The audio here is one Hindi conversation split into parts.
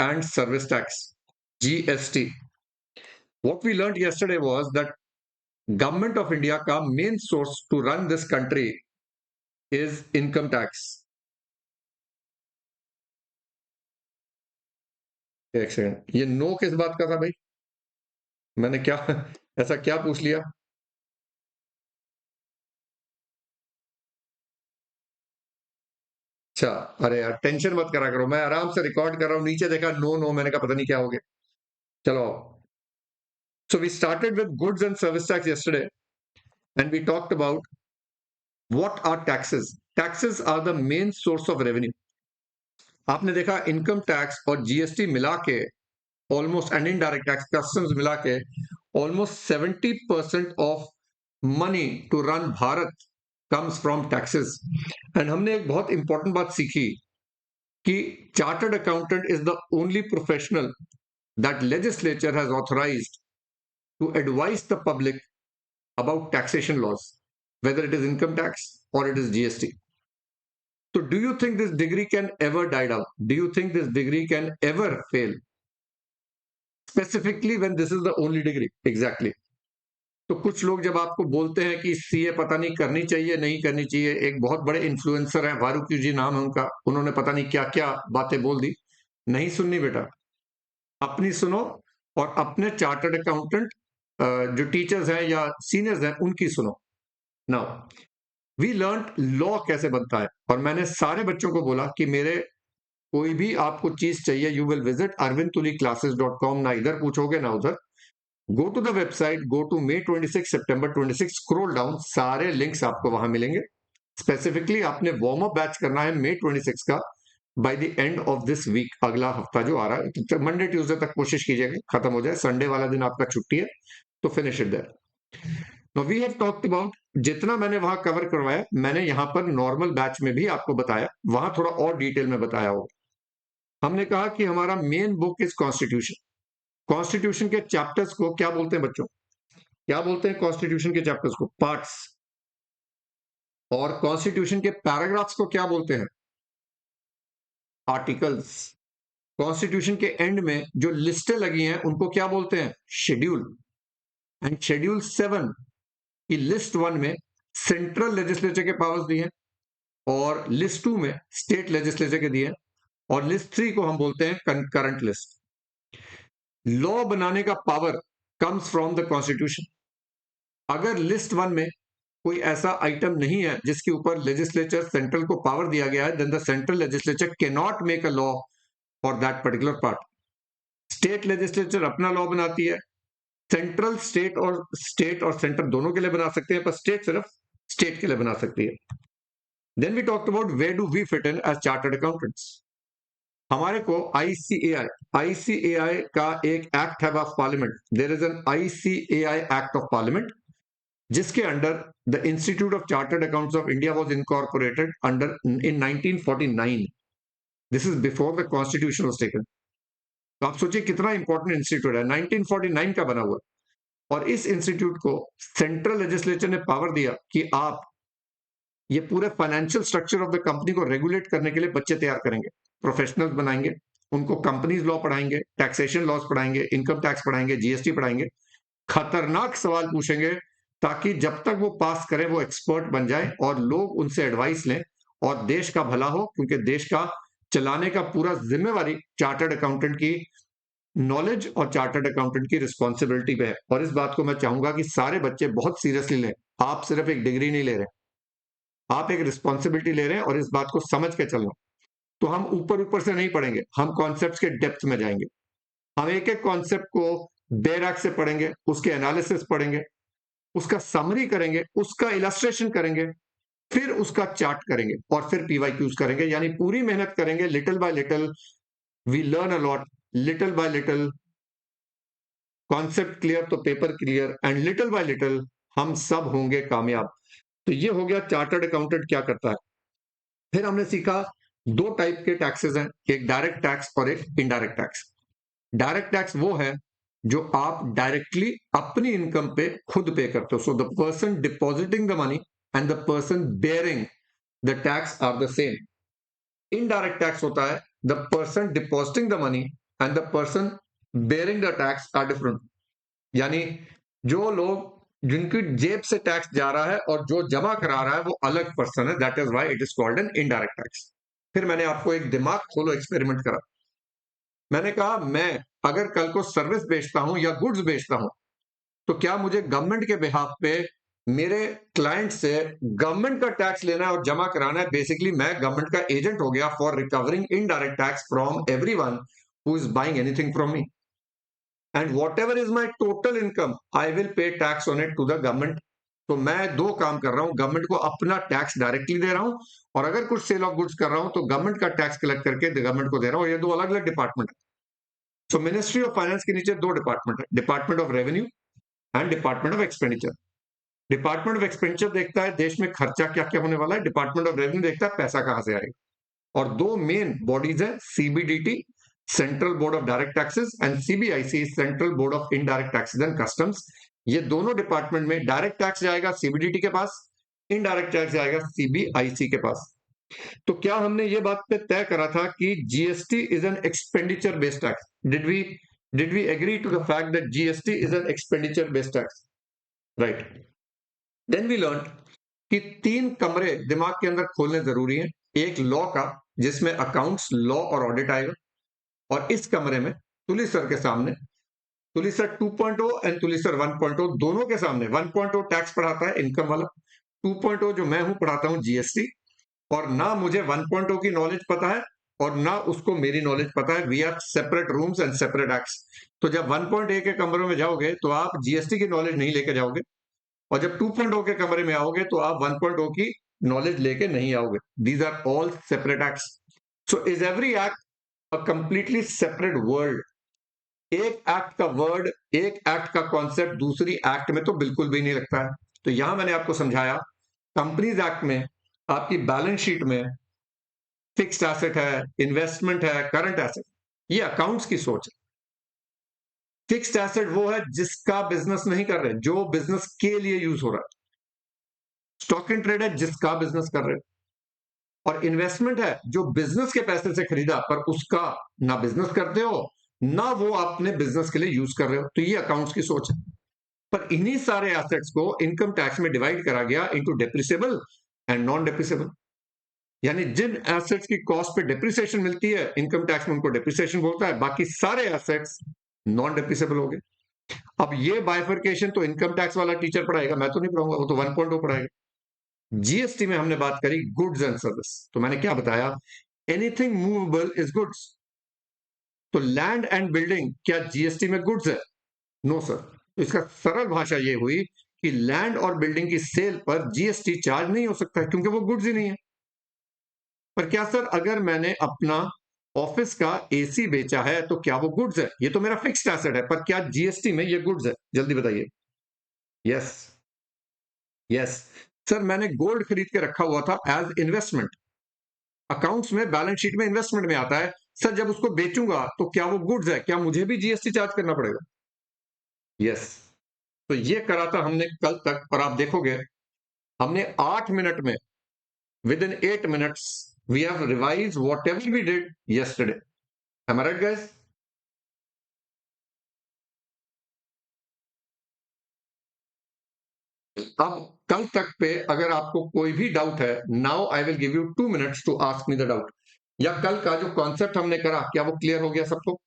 and Service Tax, GST. What we learned yesterday was that government of India का main source to run this country is income tax. एक सेकंड, ये नो किस बात का था भाई? मैंने क्या ऐसा क्या पूछ लिया? अच्छा, अरे यार टेंशन मत करा करो, मैं आराम से रिकॉर्ड कर रहा हूँ, नीचे देखा नो नो, मैंने कहा पता नहीं क्या हो गया। चलो, so we started with goods and service tax yesterday, and we talked about what are taxes. Taxes are the main source of revenue. आपने देखा इनकम टैक्स और जीएसटी मिला के almost, and indirect tax customs मिला के almost 70% of money to run Bharat comes from taxes. And हमने एक बहुत इंपॉर्टेंट बात सीखी कि chartered accountant is the only professional that legislature has authorized to advise the public about taxation laws, whether it is income tax or it is GST. So do you think this degree can ever die down? Do you think this degree can ever fail? Specifically when this is the only degree. Exactly. तो कुछ लोग जब आपको बोलते हैं कि सीए पता नहीं करनी चाहिए नहीं करनी चाहिए, एक बहुत बड़े इन्फ्लुएंसर हैं, वारुकी जी नाम है उनका, उन्होंने पता नहीं क्या क्या बातें बोल दी। नहीं सुननी बेटा, अपनी सुनो, और अपने चार्टर्ड अकाउंटेंट जो टीचर्स हैं या सीनियर्स हैं उनकी सुनो। नाउ वी लर्न लॉ कैसे बनता है, और मैंने सारे बच्चों को बोला कि मेरे कोई भी आपको चीज चाहिए, यू विल विजिट arvindtuliclasses.com, ना इधर पूछोगे ना उधर। Go to the website, go to May 26 September 26, scroll down, सारे लिंक्स आपको वहां मिलेंगे। स्पेसिफिकली आपने वार्म अप बैच करना है May 26 का by the end of this week, अगला हफ्ता जो आ रहा है, तो मंडे ट्यूसडे तक कोशिश कीजिएगा खत्म हो जाए, संडे वाला दिन आपका छुट्टी है तो finish it there. Now we have talked about, जितना मैंने वहां कवर करवाया, मैंने यहां पर नॉर्मल बैच में भी आपको बताया, वहां थोड़ा और डिटेल में बताया हो। हमने कहा कि हमारा main book is constitution. Constitution के चैप्टर्स को क्या बोलते हैं बच्चों? क्या बोलते हैं कॉन्स्टिट्यूशन के चैप्टर्स को? पार्ट्स। और कॉन्स्टिट्यूशन के पैराग्राफ्स को क्या बोलते हैं? आर्टिकल्स। कॉन्स्टिट्यूशन के एंड में जो लिस्टें लगी हैं उनको क्या बोलते हैं? शेड्यूल। एंड शेड्यूल 7 की लिस्ट 1 में सेंट्रल लेजिस्लेचर के पावर्स दिए हैं, और लिस्ट 2 में स्टेट लेजिस्लेचर के दिए हैं, और लिस्ट 3 को हम बोलते हैं कंकरेंट लिस्ट। लॉ बनाने का power comes from the constitution. अगर लिस्ट 1 में कोई ऐसा आइटम नहीं है जिसके ऊपर लेजिस्लेचर सेंट्रल को पावर दिया गया है, then the central legislature can not make a law for that particular part. State legislature अपना लॉ बनाती है, सेंट्रल स्टेट और सेंटर दोनों के लिए बना सकते हैं, पर स्टेट सिर्फ स्टेट के लिए बना सकती है। Then we talked about where do we fit in as chartered accountants. हमारे को आईसीएआई का एक एक्ट है of parliament, there is an ICAI act of parliament, जिसके under the institute of chartered accounts of India was incorporated under in 1949। This is before the constitution was taken. तो आप सोचिए कितना इंपॉर्टेंट इंस्टीट्यूट है, 1949 का बना हुआ। और इस इंस्टीट्यूट को सेंट्रल लेजिस्लेचर ने पावर दिया कि आप ये पूरे financial structure of the company को रेगुलेट करने के लिए बच्चे तैयार करेंगे, प्रोफेशनल्स बनाएंगे, उनको कंपनीज लॉ पढ़ाएंगे, टैक्सेशन लॉज पढ़ाएंगे, इनकम टैक्स पढ़ाएंगे, जीएसटी पढ़ाएंगे, खतरनाक सवाल पूछेंगे, ताकि जब तक वो पास करें वो एक्सपर्ट बन जाए और लोग उनसे एडवाइस लें और देश का भला हो, क्योंकि देश का चलाने का पूरा जिम्मेवारी चार्टर्ड अकाउंटेंट की नॉलेज और चार्टर्ड अकाउंटेंट की रिस्पॉन्सिबिलिटी पे है। और इस बात को मैं चाहूंगा कि सारे बच्चे बहुत सीरियसली लें। आप सिर्फ एक डिग्री नहीं ले रहे, आप एक रिस्पॉन्सिबिलिटी ले रहे हैं, और इस बात को समझ के चलना। तो हम ऊपर ऊपर से नहीं पढ़ेंगे, हम कॉन्सेप्ट के डेप्थ में जाएंगे। हम एक एक कॉन्सेप्ट को बैराक से पढ़ेंगे, उसके एनालिसिस पढ़ेंगे, उसका समरी करेंगे, उसका इलस्ट्रेशन करेंगे, फिर उसका चार्ट करेंगे, और फिर पीवाईक्यूज करेंगे। यानी पूरी मेहनत करेंगे, little by little we learn a lot, little by little concept clear तो paper clear, and little by little हम सब होंगे कामयाब। तो ये हो गया चार्टर्ड अकाउंटेंट क्या करता है। फिर हमने सीखा दो टाइप के टैक्सेस हैं, एक डायरेक्ट टैक्स और एक इनडायरेक्ट टैक्स। डायरेक्ट टैक्स वो है जो आप डायरेक्टली अपनी इनकम पे खुद पे करते हो, so the person depositing the money and the person bearing the tax are the same. Indirect tax होता है the person depositing the money and the person bearing the tax are different. यानी जो लोग जिनकी जेब से टैक्स जा रहा है और जो जमा करा रहा है वो अलग पर्सन है, that is why it is called an indirect tax. फिर मैंने आपको एक दिमाग खोलो एक्सपेरिमेंट करा। मैंने कहा मैं अगर कल को सर्विस बेचता हूं या गुड्स बेचता हूं, तो क्या मुझे गवर्नमेंट के बिहाफ पे मेरे क्लाइंट से गवर्नमेंट का टैक्स लेना है और जमा कराना है? बेसिकली मैं गवर्नमेंट का एजेंट हो गया for recovering indirect tax from everyone who is buying anything from me, and whatever is my total income I will pay tax on it to the government। तो मैं दो काम कर रहा हूं, गवर्नमेंट को अपना टैक्स डायरेक्टली दे रहा हूं, और अगर कुछ सेल ऑफ गुड्स कर रहा हूं तो गवर्नमेंट का टैक्स कलेक्ट करके गवर्नमेंट को दे रहा हूं। ये दो अलग अलग डिपार्टमेंट है। सो मिनिस्ट्री ऑफ फाइनेंस के नीचे दो डिपार्टमेंट है, department of revenue and department of expenditure. Department of expenditure देखता है देश में खर्चा क्या क्या होने वाला है, डिपार्टमेंट ऑफ रेवेन्यू देखता है पैसा कहां से आएगा। और दो मेन बॉडीज है, CBDT central board of direct taxes and CBIC central board of indirect taxes and customs. ये दोनों डिपार्टमेंट में डायरेक्ट टैक्स जाएगा सीबीडीटी के पास, इनडायरेक्ट टैक्स जाएगा सीबीआईसी के पास। तो क्या हमने ये बात पे तय करा था कि GST is an expenditure based tax? Did we agree to the fact that GST is an expenditure based tax? Right. Then we learn कि तीन कमरे दिमाग के अंदर खोलने जरूरी हैं। एक लॉ का, जिसमें अकाउंट्स, लॉ और ऑडिट आएगा, और इस कमरे में तुली सर के सामने तुली सर 2.0 एंड तुली सर 1.0 दोनों के सामने 1.0 टैक्स पढ़ाता है इनकम वाला, 2.0 जो मैं हूं पढ़ाता हूं जीएसटी। और ना मुझे 1.0 की नॉलेज पता है और ना उसको मेरी नॉलेज पता है। We are separate rooms and separate acts. तो जब 1.1 के कमरे में जाओगे तो आप जीएसटी की नॉलेज नहीं लेके जाओगे, और जब 2.0 के कमरे में आओगे तो आप 1.0 की नॉलेज लेके नहीं आओगे। These are all separate acts. So is every act a completely separate world. एक एक्ट का वर्ड, एक एक्ट का कॉन्सेप्ट दूसरी एक्ट में तो बिल्कुल भी नहीं लगता है। तो यहां मैंने आपको समझाया, कंपनीज एक्ट में आपकी बैलेंस शीट में फिक्स्ड एसेट है, इन्वेस्टमेंट है, करंट एसेट, ये अकाउंट्स की सोच है। फिक्स्ड एसेट वो है जिसका बिजनेस नहीं कर रहे, जो बिजनेस के लिए यूज हो रहा है। स्टॉक एंड ट्रेड है जिसका बिजनेस कर रहे हो, और इन्वेस्टमेंट है जो बिजनेस के पैसे से खरीदा पर उसका ना बिजनेस करते हो ना वो अपने बिजनेस के लिए यूज कर रहे हो। तो ये अकाउंट्स की सोच है। पर इन्हीं सारे एसेट्स को इनकम टैक्स में डिवाइड करा गया into depreciable and non depreciable. यानी जिन एसेट्स की कॉस्ट पे डेप्रिसिएशन मिलती है इनकम टैक्स में उनको डेप्रिसिएशन बोलता है, बाकी सारे एसेट्स नॉन डेप्रिसिएबल हो गए। अब ये बाइफर्केशन तो इनकम टैक्स वाला टीचर पढ़ाएगा, मैं तो नहीं पढ़ाऊंगा, वो तो 1.0 पढ़ाएगा। जीएसटी में हमने बात करी गुड्स एंड सर्विस, तो मैंने क्या बताया, एनीथिंग मूवेबल इज गुड्स। तो लैंड एंड बिल्डिंग क्या जीएसटी में गुड्स है? No sir. तो इसका सरल भाषा ये हुई कि लैंड और बिल्डिंग की सेल पर जीएसटी चार्ज नहीं हो सकता क्योंकि वो गुड्स ही नहीं है। पर क्या सर अगर मैंने अपना ऑफिस का एसी बेचा है तो क्या वो गुड्स है? ये तो मेरा फिक्स्ड एसेट है, पर क्या जीएसटी में ये गुड्स है? जल्दी बताइए। यस, यस सर, मैंने गोल्ड खरीद के रखा हुआ था एज इन्वेस्टमेंट, अकाउंट्स में बैलेंस शीट में इन्वेस्टमेंट में आता है। सर जब उसको बेचूंगा तो क्या वो गुड्स है? क्या मुझे भी जीएसटी चार्ज करना पड़ेगा? यस। तो ये करा था हमने कल तक, और आप देखोगे हमने 8 मिनट में, within 8 minutes we have revise whatever we did yesterday. Am I right guys? अब कल तक पे अगर आपको कोई भी डाउट है, now I will give you 2 minutes to ask me the doubt. या कल का जो कॉन्सेप्ट हमने करा क्या वो क्लियर हो गया सबको?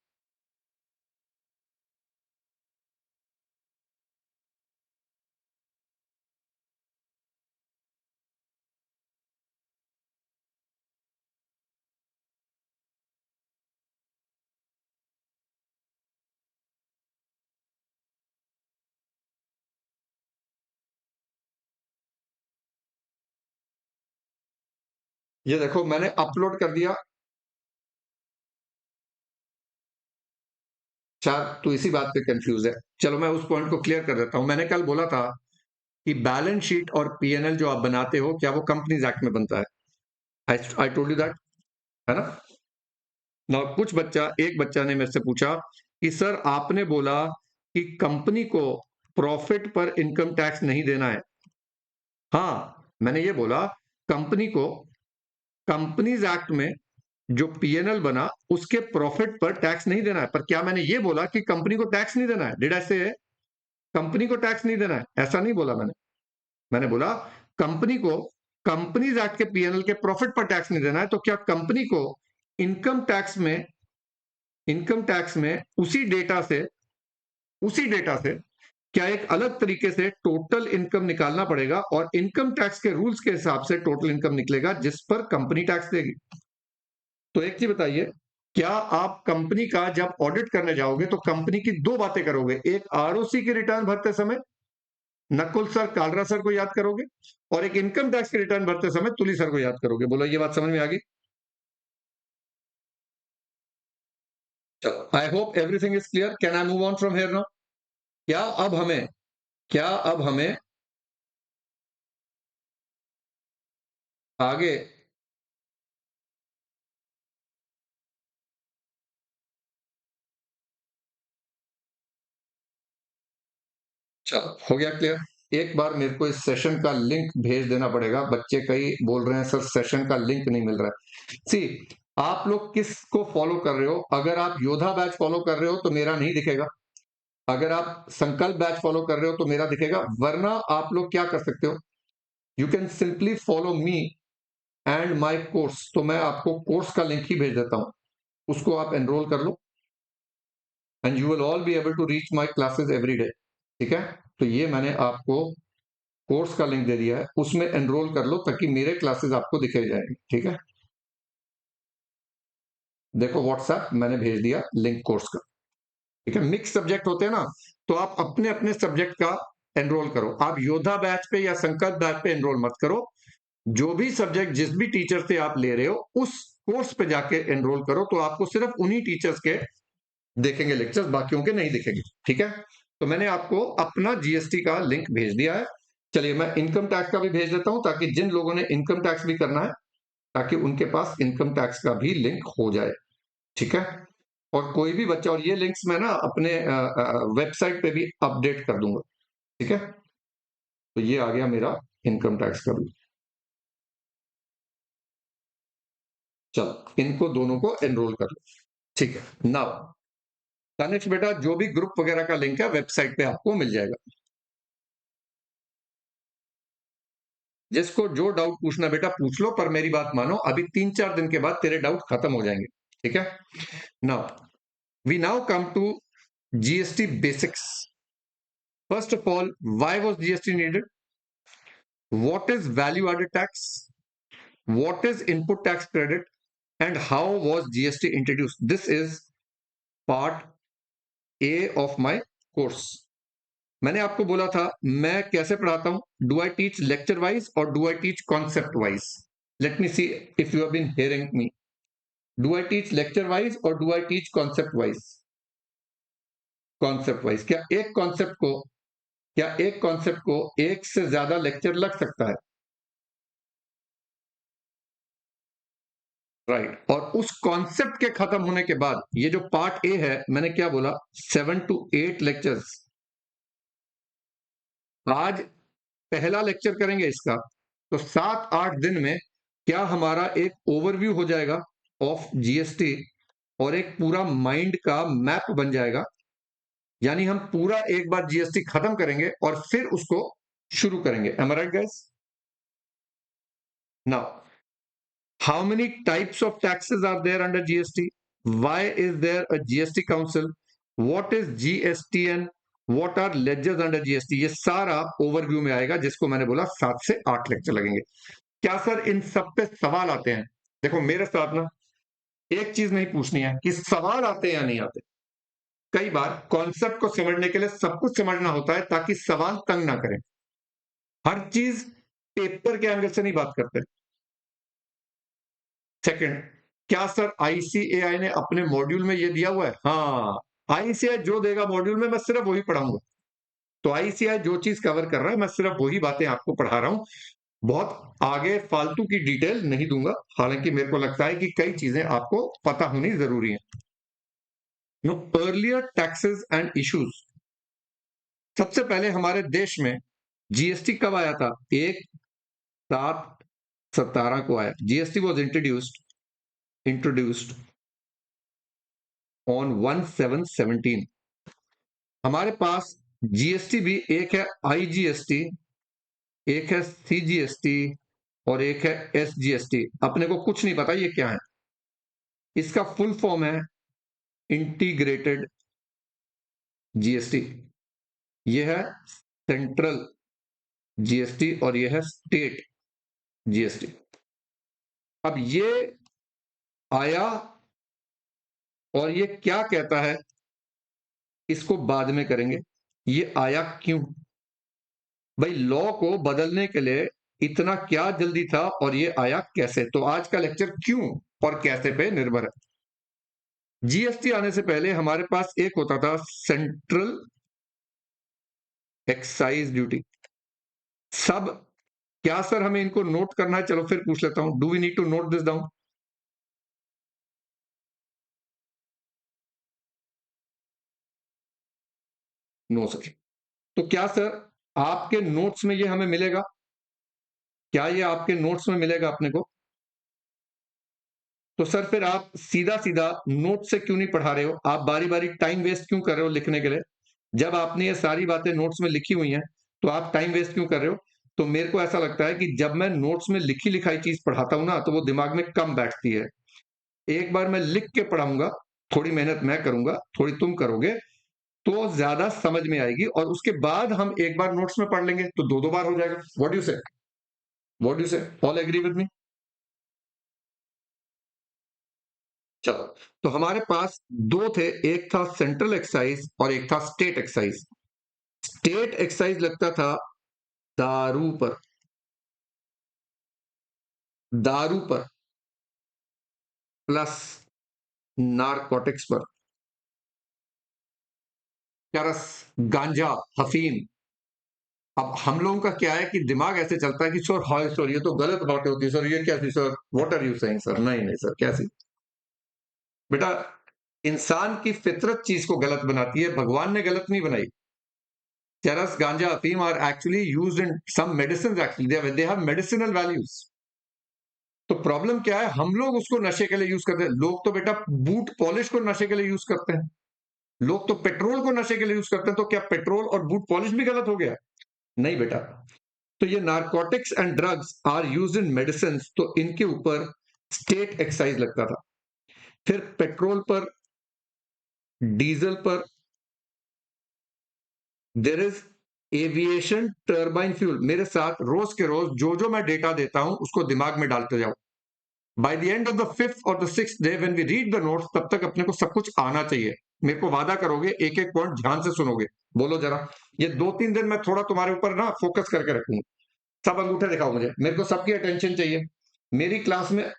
ये देखो मैंने अपलोड कर दिया। चार तो इसी बात पे कंफ्यूज है। चलो मैं उस पॉइंट को क्लियर कर देता हूं। मैंने कल बोला था कि बैलेंस शीट और पीएनएल जो आप बनाते हो क्या वो कंपनीज एक्ट में बनता है? आई टोल्ड यू दैट, है ना? ना एक बच्चा ने मेरे से पूछा कि सर आपने बोला कि कंपनी को प्रॉफिट पर इनकम टैक्स नहीं देना है। हाँ, मैंने ये बोला कंपनी को कंपनीज एक्ट में जो पीएनएल बना उसके प्रॉफिट पर टैक्स नहीं देना है। पर क्या मैंने ये बोला कि कंपनी को टैक्स नहीं देना है? डिड आई से कंपनी को टैक्स नहीं देना है? ऐसा नहीं बोला मैंने। मैंने बोला कंपनी को कंपनीज एक्ट के पीएनएल के प्रॉफिट पर टैक्स नहीं देना है। तो क्या कंपनी को इनकम टैक्स में उसी डेटा से क्या एक अलग तरीके से टोटल इनकम निकालना पड़ेगा, और इनकम टैक्स के रूल्स के हिसाब से टोटल इनकम निकलेगा जिस पर कंपनी टैक्स देगी। तो एक चीज बताइए, क्या आप कंपनी का जब ऑडिट करने जाओगे तो कंपनी की दो बातें करोगे? एक आरओसी की रिटर्न भरते समय नकुल सर कालरा सर को याद करोगे, और एक इनकम टैक्स की रिटर्न भरते समय तुली सर को याद करोगे। बोलो ये बात समझ में आ गई? चलो, I hope everything is clear. Can I move on from here now? क्या अब हमें क्या अब हमें आगे? चलो, हो गया क्लियर। एक बार मेरे को इस सेशन का लिंक भेज देना पड़ेगा। बच्चे कई बोल रहे हैं सर सेशन का लिंक नहीं मिल रहा है। सी, आप लोग किसको फॉलो कर रहे हो? अगर आप योद्धा बैच फॉलो कर रहे हो तो मेरा नहीं दिखेगा। अगर आप संकल्प बैच फॉलो कर रहे हो तो मेरा दिखेगा। वरना आप लोग क्या कर सकते हो, you can simply follow me and my course. तो मैं आपको कोर्स का लिंक ही भेज देता हूं, उसको आप एनरोल कर लो, and you will all be able to reach my classes every day. ठीक है? तो ये मैंने आपको कोर्स का लिंक दे दिया है, उसमें एनरोल कर लो ताकि मेरे क्लासेस आपको दिखे जाएंगे। ठीक है? देखो व्हाट्सएप मैंने भेज दिया लिंक कोर्स का। ठीक है? मिक्स सब्जेक्ट होते हैं ना, तो आप अपने अपने सब्जेक्ट का एनरोल करो। आप योद्धा बैच पे या संकल्प बैच पे एनरोल मत करो। जो भी सब्जेक्ट जिस भी टीचर से आप ले रहे हो उस कोर्स पे जाके एनरोल करो, तो आपको सिर्फ उन्हीं टीचर्स के देखेंगे लेक्चर्स, बाकियों के नहीं दिखेंगे। ठीक है? तो मैंने आपको अपना जीएसटी का लिंक भेज दिया है। चलिए, मैं इनकम टैक्स का भी भेज देता हूं ताकि जिन लोगों ने इनकम टैक्स भी करना है, ताकि उनके पास इनकम टैक्स का भी लिंक हो जाए। ठीक है? और कोई भी बच्चा, और ये लिंक्स मैं ना अपने वेबसाइट पे भी अपडेट कर दूंगा। ठीक है? तो ये आ गया मेरा इनकम टैक्स का भी। चलो, इनको दोनों को एनरोल कर लो। ठीक है? नाउ तनिष्क बेटा, जो भी ग्रुप वगैरह का लिंक है वेबसाइट पे आपको मिल जाएगा। जिसको जो डाउट पूछना बेटा पूछ लो, पर मेरी बात मानो, अभी 3-4 दिन के बाद तेरे डाउट खत्म हो जाएंगे। ठीक है? Now we now come to GST basics. First of all, why was GST needed? What is value added tax? What is input tax credit? And how was GST introduced? This is part A of my course. मैंने आपको बोला था मैं कैसे पढ़ाता हूं। Do I teach lecture wise और do I teach concept wise? Let me see if you have been hearing me. Do I teach lecture wise और do I teach concept wise? Concept wise. क्या एक कॉन्सेप्ट को एक से ज्यादा लेक्चर लग सकता है? राइट। और उस कॉन्सेप्ट के खत्म होने के बाद ये जो पार्ट ए है, मैंने क्या बोला, 7 to 8 लेक्चर्स। आज पहला लेक्चर करेंगे इसका, तो 7-8 दिन में क्या हमारा एक ओवरव्यू हो जाएगा ऑफ जीएसटी, और एक पूरा माइंड का मैप बन जाएगा। यानी हम पूरा एक बार जीएसटी खत्म करेंगे और फिर उसको शुरू करेंगे। Am I right guys? Now, how many types of taxes are there under GST? Why is there a GST council? What is GSTN? What are ledgers under GST? ये सारा ओवरव्यू में आएगा, जिसको मैंने बोला 7 से 8 लेक्चर लगेंगे। क्या सर इन सब पे सवाल आते हैं? देखो मेरे साथ ना एक चीज नहीं पूछनी है कि सवाल आते हैं या नहीं आते। कई बार कॉन्सेप्ट को समझने के लिए सब कुछ समझना होता है ताकि सवाल तंग ना करें। हर चीज पेपर के एंगल से नहीं बात करते। सेकंड, क्या सर आईसीएआई ने अपने मॉड्यूल में ये दिया हुआ है? हाँ, आईसीएआई जो देगा मॉड्यूल में मैं सिर्फ वही पढ़ाऊंगा। तो आईसीएआई जो चीज कवर कर रहा है मैं सिर्फ वही बातें आपको पढ़ा रहा हूं। बहुत आगे फालतू की डिटेल नहीं दूंगा, हालांकि मेरे को लगता है कि कई चीजें आपको पता होनी जरूरी है। Know earlier taxes and issues. सबसे पहले हमारे देश में जीएसटी कब आया था? 1/7/17 को आया। GST was introduced introduced on 1/7/17। हमारे पास जीएसटी भी एक है आईजीएसटी, एक है सीजीएसटी और एक है एसजीएसटी। अपने को कुछ नहीं पता ये क्या है। इसका फुल फॉर्म है इंटीग्रेटेड जीएसटी। यह है सेंट्रल जीएसटी और यह है स्टेट जीएसटी। अब ये आया और ये क्या कहता है इसको बाद में करेंगे। ये आया क्यों? भाई लॉ को बदलने के लिए इतना क्या जल्दी था और ये आया कैसे? तो आज का लेक्चर क्यों और कैसे पे निर्भर है। जीएसटी आने से पहले हमारे पास एक होता था सेंट्रल एक्साइज ड्यूटी। सब क्या सर हमें इनको नोट करना है? चलो फिर पूछ लेता हूं, do we need to note this down? No sir. तो क्या सर आपके नोट्स में ये हमें मिलेगा? क्या ये आपके नोट्स में मिलेगा अपने को? तो सर फिर आप सीधा सीधा नोट से क्यों नहीं पढ़ा रहे हो? आप बारी बारी टाइम वेस्ट क्यों कर रहे हो लिखने के लिए? जब आपने ये सारी बातें नोट्स में लिखी हुई हैं तो आप टाइम वेस्ट क्यों कर रहे हो? तो मेरे को ऐसा लगता है कि जब मैं नोट्स में लिखी लिखाई चीज पढ़ाता हूं ना तो वो दिमाग में कम बैठती है। एक बार मैं लिख के पढ़ाऊंगा, थोड़ी मेहनत मैं करूंगा, थोड़ी तुम करोगे, तो ज्यादा समझ में आएगी और उसके बाद हम एक बार नोट्स में पढ़ लेंगे तो दो दो बार हो जाएगा। What you say? What you say? All agree with me? चलो, तो हमारे पास दो थे, एक था सेंट्रल एक्साइज और एक था स्टेट एक्साइज। स्टेट एक्साइज लगता था दारू पर, दारू पर प्लस नारकोटिक्स पर, चरस, गांजा, अफीम। अब हम लोगों का क्या है कि दिमाग ऐसे चलता है कि सर हाय सर ये तो गलत बातें होती है सर, ये कैसी sir, what are you saying sir? नहीं नहीं सर, कैसी? बेटा इंसान की फितरत चीज को गलत बनाती है, भगवान ने गलत नहीं बनाई। Charas, ganja, afeem are actually used in some medicine, actually they have medicinal values. तो प्रॉब्लम क्या है, हम लोग उसको नशे के लिए यूज करते हैं। लोग तो बेटा बूट पॉलिश को नशे के लिए यूज करते हैं, लोग तो पेट्रोल को नशे के लिए यूज करते हैं। तो क्या पेट्रोल और बूट पॉलिश भी गलत हो गया? नहीं बेटा। तो ये narcotics and drugs are used in medicine, तो इनके ऊपर स्टेट एक्साइज लगता था। फिर पेट्रोल पर, डीजल पर there is aviation turbine fuel. मेरे साथ रोज के रोज जो जो मैं डेटा देता हूं उसको दिमाग में डालते जाओ। By the end of the fifth और the sixth day when we read the notes, तब तक अपने को सब कुछ आना चाहिए। मेरे को वादा करोगे, एक एक पॉइंट ध्यान से सुनोगे? बोलो जरा। ये 2-3 दिन मैं थोड़ा तुम्हारे ऊपर ना फोकस करके रखूंगा। सब अंगूठे दिखाओ मुझे, मेरे को सबकी अटेंशन चाहिए। मेरी क्लास में,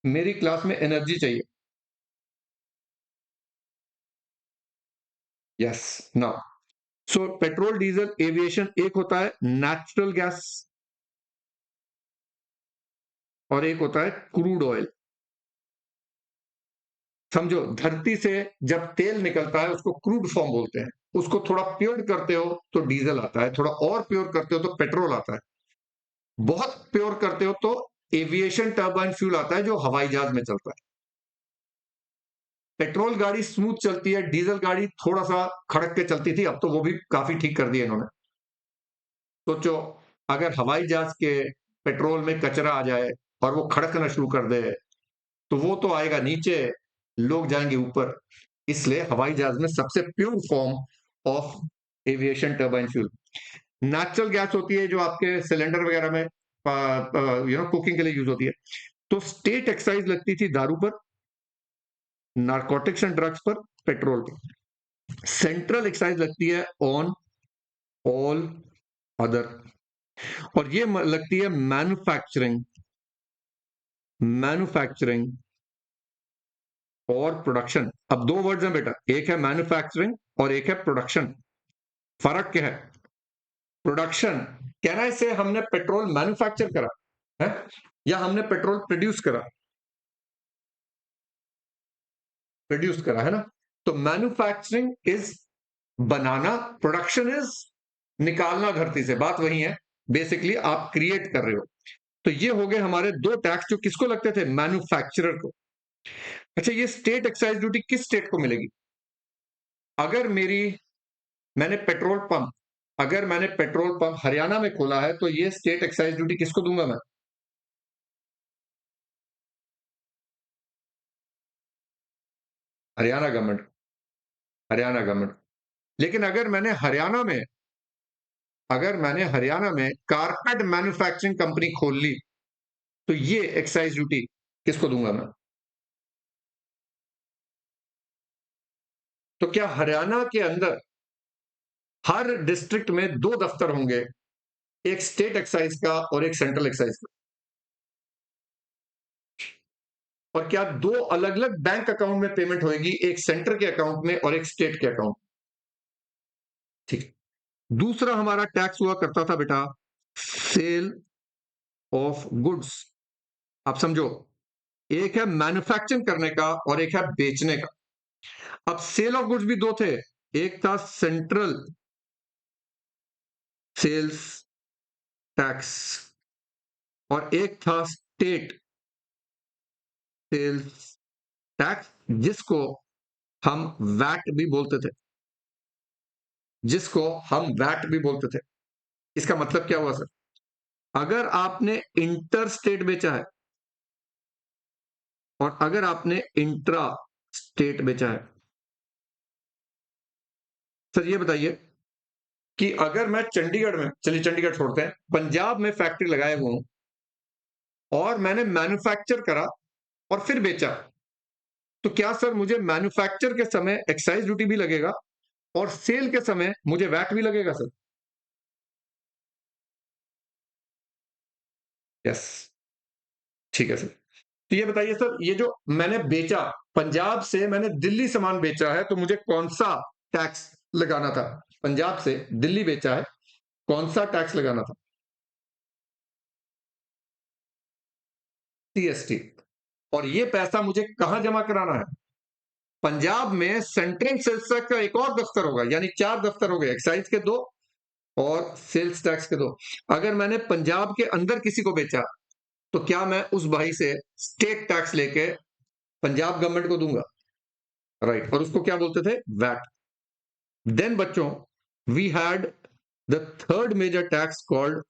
मेरी क्लास में एनर्जी चाहिए। Yes, now so petrol, diesel, aviation, एक होता है नेचुरल गैस और एक होता है क्रूड ऑयल। समझो, धरती से जब तेल निकलता है उसको क्रूड फॉर्म बोलते हैं। उसको थोड़ा प्योर करते हो तो डीजल आता है, थोड़ा और प्योर करते हो तो पेट्रोल आता है, बहुत प्योर करते हो तो एविएशन टर्बाइन फ्यूल आता है जो हवाई जहाज में चलता है। पेट्रोल गाड़ी स्मूथ चलती है, डीजल गाड़ी थोड़ा सा खड़क के चलती थी, अब तो वो भी काफी ठीक कर दिया इन्होंने। सोचो, अगर हवाई जहाज के पेट्रोल में कचरा आ जाए और वो खड़कना शुरू कर दे तो वो तो आएगा नीचे, लोग जाएंगे ऊपर। इसलिए हवाई जहाज में सबसे pure form of aviation turbine fuel natural gas होती है, जो आपके सिलेंडर वगैरह में कुकिंग के लिए यूज होती है। तो स्टेट एक्साइज लगती थी दारू पर, नारकोटिक्स एंड ड्रग्स पर, पेट्रोल पर। सेंट्रल एक्साइज लगती है ऑन ऑल अदर, और ये लगती है मैन्युफैक्चरिंग, मैन्युफैक्चरिंग और प्रोडक्शन। अब दो वर्ड्स हैं बेटा, एक है मैन्युफैक्चरिंग और एक है प्रोडक्शन। फर्क क्या है? प्रोडक्शन कहना है से हमने पेट्रोल मैन्युफैक्चर करा है या हमने पेट्रोल प्रोड्यूस करा? प्रोड्यूस करा है ना। तो manufacturing is banana, production is निकालना धरती से। बात वही है, बेसिकली आप क्रिएट कर रहे हो। तो ये हो गए हमारे दो टैक्स जो किसको लगते थे? मैन्युफैक्चरर को। अच्छा, ये स्टेट एक्साइज ड्यूटी किस स्टेट को मिलेगी? अगर अगर मैंने पेट्रोल पंप हरियाणा में खोला है तो ये स्टेट एक्साइज ड्यूटी किसको दूंगा मैं? हरियाणा गवर्नमेंट। हरियाणा गवर्नमेंट। लेकिन अगर मैंने हरियाणा में कारपेट मैन्युफैक्चरिंग कंपनी खोल ली तो ये एक्साइज ड्यूटी किसको दूंगा मैं? तो क्या हरियाणा के अंदर हर डिस्ट्रिक्ट में दो दफ्तर होंगे, एक स्टेट एक्साइज का और एक सेंट्रल एक्साइज का? और क्या दो अलग अलग बैंक अकाउंट में पेमेंट होगी, एक सेंटर के अकाउंट में और एक स्टेट के अकाउंट? ठीक। दूसरा हमारा टैक्स हुआ करता था बेटा, सेल ऑफ गुड्स। आप समझो, एक है मैन्युफैक्चरिंग करने का और एक है बेचने का। अब सेल ऑफ गुड्स भी दो थे, एक था सेंट्रल सेल्स टैक्स और एक था स्टेट सेल्स टैक्स, जिसको हम वैट भी बोलते थे। इसका मतलब क्या हुआ सर? अगर आपने इंटर स्टेट बेचा है और अगर आपने इंट्रा स्टेट बेचा है, सर ये बताइए कि अगर मैं चंडीगढ़ में, चलिए चंडीगढ़ छोड़ते हैं, पंजाब में फैक्ट्री लगाए हुआ हूं और मैंने मैन्युफैक्चर करा और फिर बेचा, तो क्या सर मुझे मैन्युफैक्चर के समय एक्साइज ड्यूटी भी लगेगा और सेल के समय मुझे वैट भी लगेगा सर? यस। ठीक है सर। तो ये बताइए सर, ये जो मैंने बेचा, पंजाब से मैंने दिल्ली सामान बेचा है, तो मुझे कौन सा टैक्स लगाना था? पंजाब से दिल्ली बेचा है, कौन सा टैक्स लगाना था? सीएसटी। और ये पैसा मुझे कहां जमा कराना है? पंजाब में सेंट्रल सेल्स टैक्स का एक और दफ्तर होगा, यानी चार दफ्तर हो गए, एक्साइज के दो और सेल्स टैक्स के दो। अगर मैंने पंजाब के अंदर किसी को बेचा तो क्या मैं उस भाई से स्टेट टैक्स लेके पंजाब गवर्नमेंट को दूंगा? राइट। और उसको क्या बोलते थे? वैट। देन बच्चों, we had the third major tax called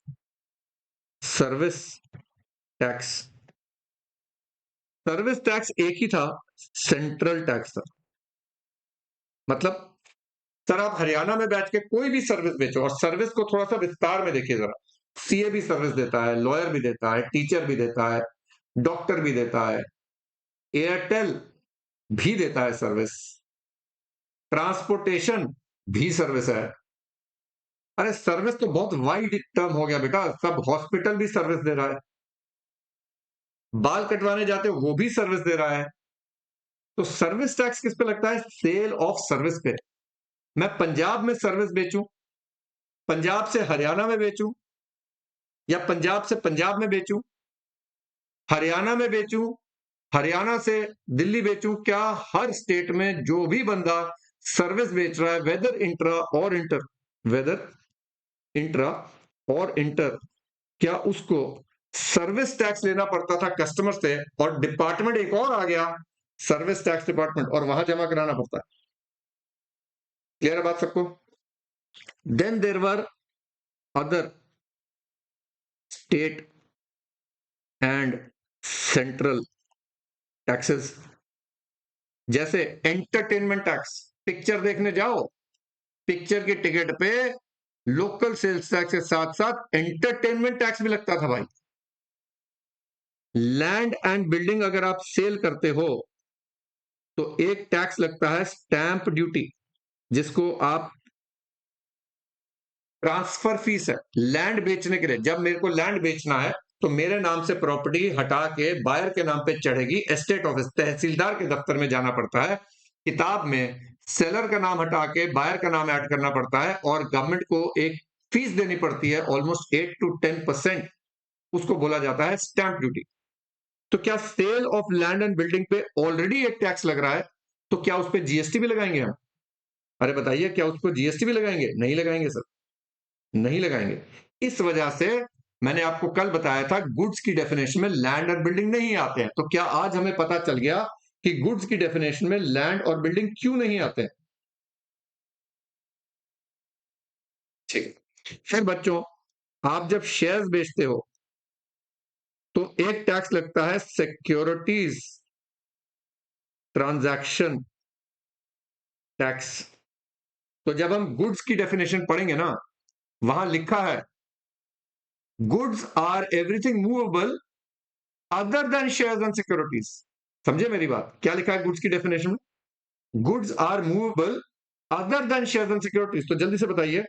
service tax. Service tax एक ही था, सेंट्रल टैक्स था। मतलब सर आप हरियाणा में बैठ के कोई भी सर्विस बेचो, और सर्विस को थोड़ा सा विस्तार में देखिए जरा। सीए भी सर्विस देता है, लॉयर भी देता है, टीचर भी देता है, डॉक्टर भी देता है, एयरटेल भी देता है सर्विस, ट्रांसपोर्टेशन भी सर्विस है। अरे सर्विस तो बहुत वाइड टर्म हो गया बेटा, सब हॉस्पिटल भी सर्विस दे रहा है, बाल कटवाने जाते हो वो भी सर्विस दे रहा है। तो सर्विस टैक्स किस पे लगता है? सेल ऑफ सर्विस पे। मैं पंजाब में सर्विस बेचूं, पंजाब से हरियाणा में बेचूं, या पंजाब से पंजाब में बेचूं, हरियाणा में बेचूं, हरियाणा से दिल्ली बेचूं, क्या हर स्टेट में जो भी बंदा सर्विस बेच रहा है, वेदर इंट्रा और इंटर, क्या उसको सर्विस टैक्स लेना पड़ता था कस्टमर से? और डिपार्टमेंट एक और आ गया, सर्विस टैक्स डिपार्टमेंट, और वहां जमा कराना पड़ता है। क्लियर है बात सबको? Then there were other state and central taxes, जैसे एंटरटेनमेंट टैक्स। पिक्चर देखने जाओ, पिक्चर की टिकट पे लोकल सेल्स टैक्स के साथ साथ एंटरटेनमेंट टैक्स भी लगता था भाई। लैंड एंड बिल्डिंग अगर आप सेल करते हो तो एक टैक्स लगता है स्टैंप ड्यूटी, जिसको आप, ट्रांसफर फीस है लैंड बेचने के लिए। जब मेरे को लैंड बेचना है तो मेरे नाम से प्रॉपर्टी हटा के बायर के नाम पे चढ़ेगी, एस्टेट ऑफिस तहसीलदार के दफ्तर में जाना पड़ता है, किताब में सेलर का नाम हटा के बायर का नाम ऐड करना पड़ता है, और गवर्नमेंट को एक फीस देनी पड़ती है, ऑलमोस्ट 8 to 10%। उसको बोला जाता है स्टैंप ड्यूटी। तो क्या sale of land and building पे ऑलरेडी एक टैक्स लग रहा है, तो क्या उस पर जीएसटी भी लगाएंगे हम? अरे बताइए, क्या उसको जीएसटी भी लगाएंगे? नहीं लगाएंगे सर, नहीं लगाएंगे। इस वजह से मैंने आपको कल बताया था, गुड्स की डेफिनेशन में लैंड और बिल्डिंग नहीं आते हैं। तो क्या आज हमें पता चल गया कि गुड्स की डेफिनेशन में लैंड और बिल्डिंग क्यों नहीं आते हैं। ठीक, फिर बच्चों आप जब शेयर्स बेचते हो तो एक टैक्स लगता है सिक्योरिटीज ट्रांजैक्शन टैक्स। तो जब हम गुड्स की डेफिनेशन पढ़ेंगे ना, वहां लिखा है goods are everything movable other than shares and securities. समझे मेरी बात, क्या लिखा है गुड्स की डेफिनेशन में? Goods are movable other than shares and securities. तो जल्दी से बताइए,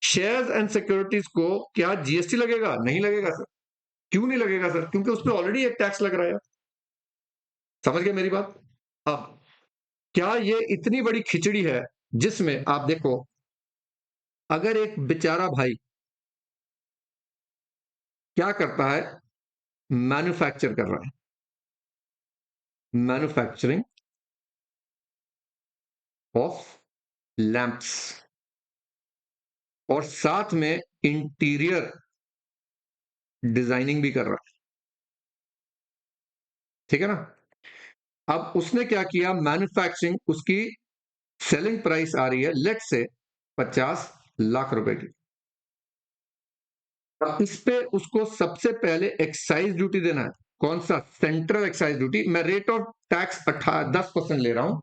शेयर्स एंड सिक्योरिटीज को क्या जीएसटी लगेगा? नहीं लगेगा सर। क्यों नहीं लगेगा सर? क्योंकि उस पर ऑलरेडी एक टैक्स लग रहा है। समझ गए मेरी बात? अब क्या ये इतनी बड़ी खिचड़ी है जिसमें आप देखो, अगर एक बेचारा भाई क्या करता है, मैन्युफैक्चर कर रहा है, मैन्युफैक्चरिंग ऑफ लैंप्स, और साथ में इंटीरियर डिजाइनिंग भी कर रहा है, ठीक है ना? अब उसने क्या किया, मैन्युफैक्चरिंग, उसकी सेलिंग प्राइस आ रही है लेट से 50 लाख रुपए की। अब इस पे उसको सबसे पहले एक्साइज ड्यूटी देना है। कौन सा? Central excise duty. मैं रेट ऑफ टैक्स 10% ले रहा हूं।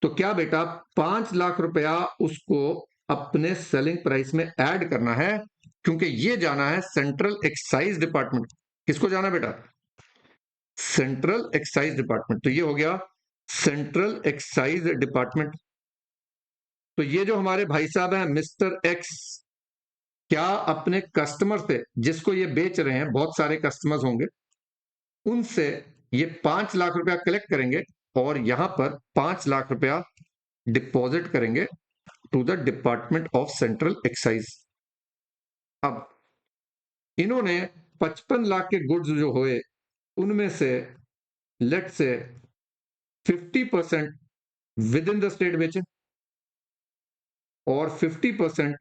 तो क्या बेटा, 5 लाख रुपया उसको अपने सेलिंग प्राइस में ऐड करना है, क्योंकि ये जाना है सेंट्रल एक्साइज डिपार्टमेंट। किसको जाना बेटा? Central excise department. तो ये हो गया सेंट्रल एक्साइज डिपार्टमेंट। तो ये जो हमारे भाई साहब हैं मिस्टर एक्स, क्या अपने कस्टमर से, जिसको ये बेच रहे हैं, बहुत सारे कस्टमर्स होंगे, उनसे ये 5 लाख रुपया कलेक्ट करेंगे और यहां पर 5 लाख रुपया डिपॉजिट करेंगे to the department of central excise. अब इन्होंने 55 लाख के गुड्स जो हुए, उनमें से लेट से 50% विद इन द स्टेट बेचे और 50%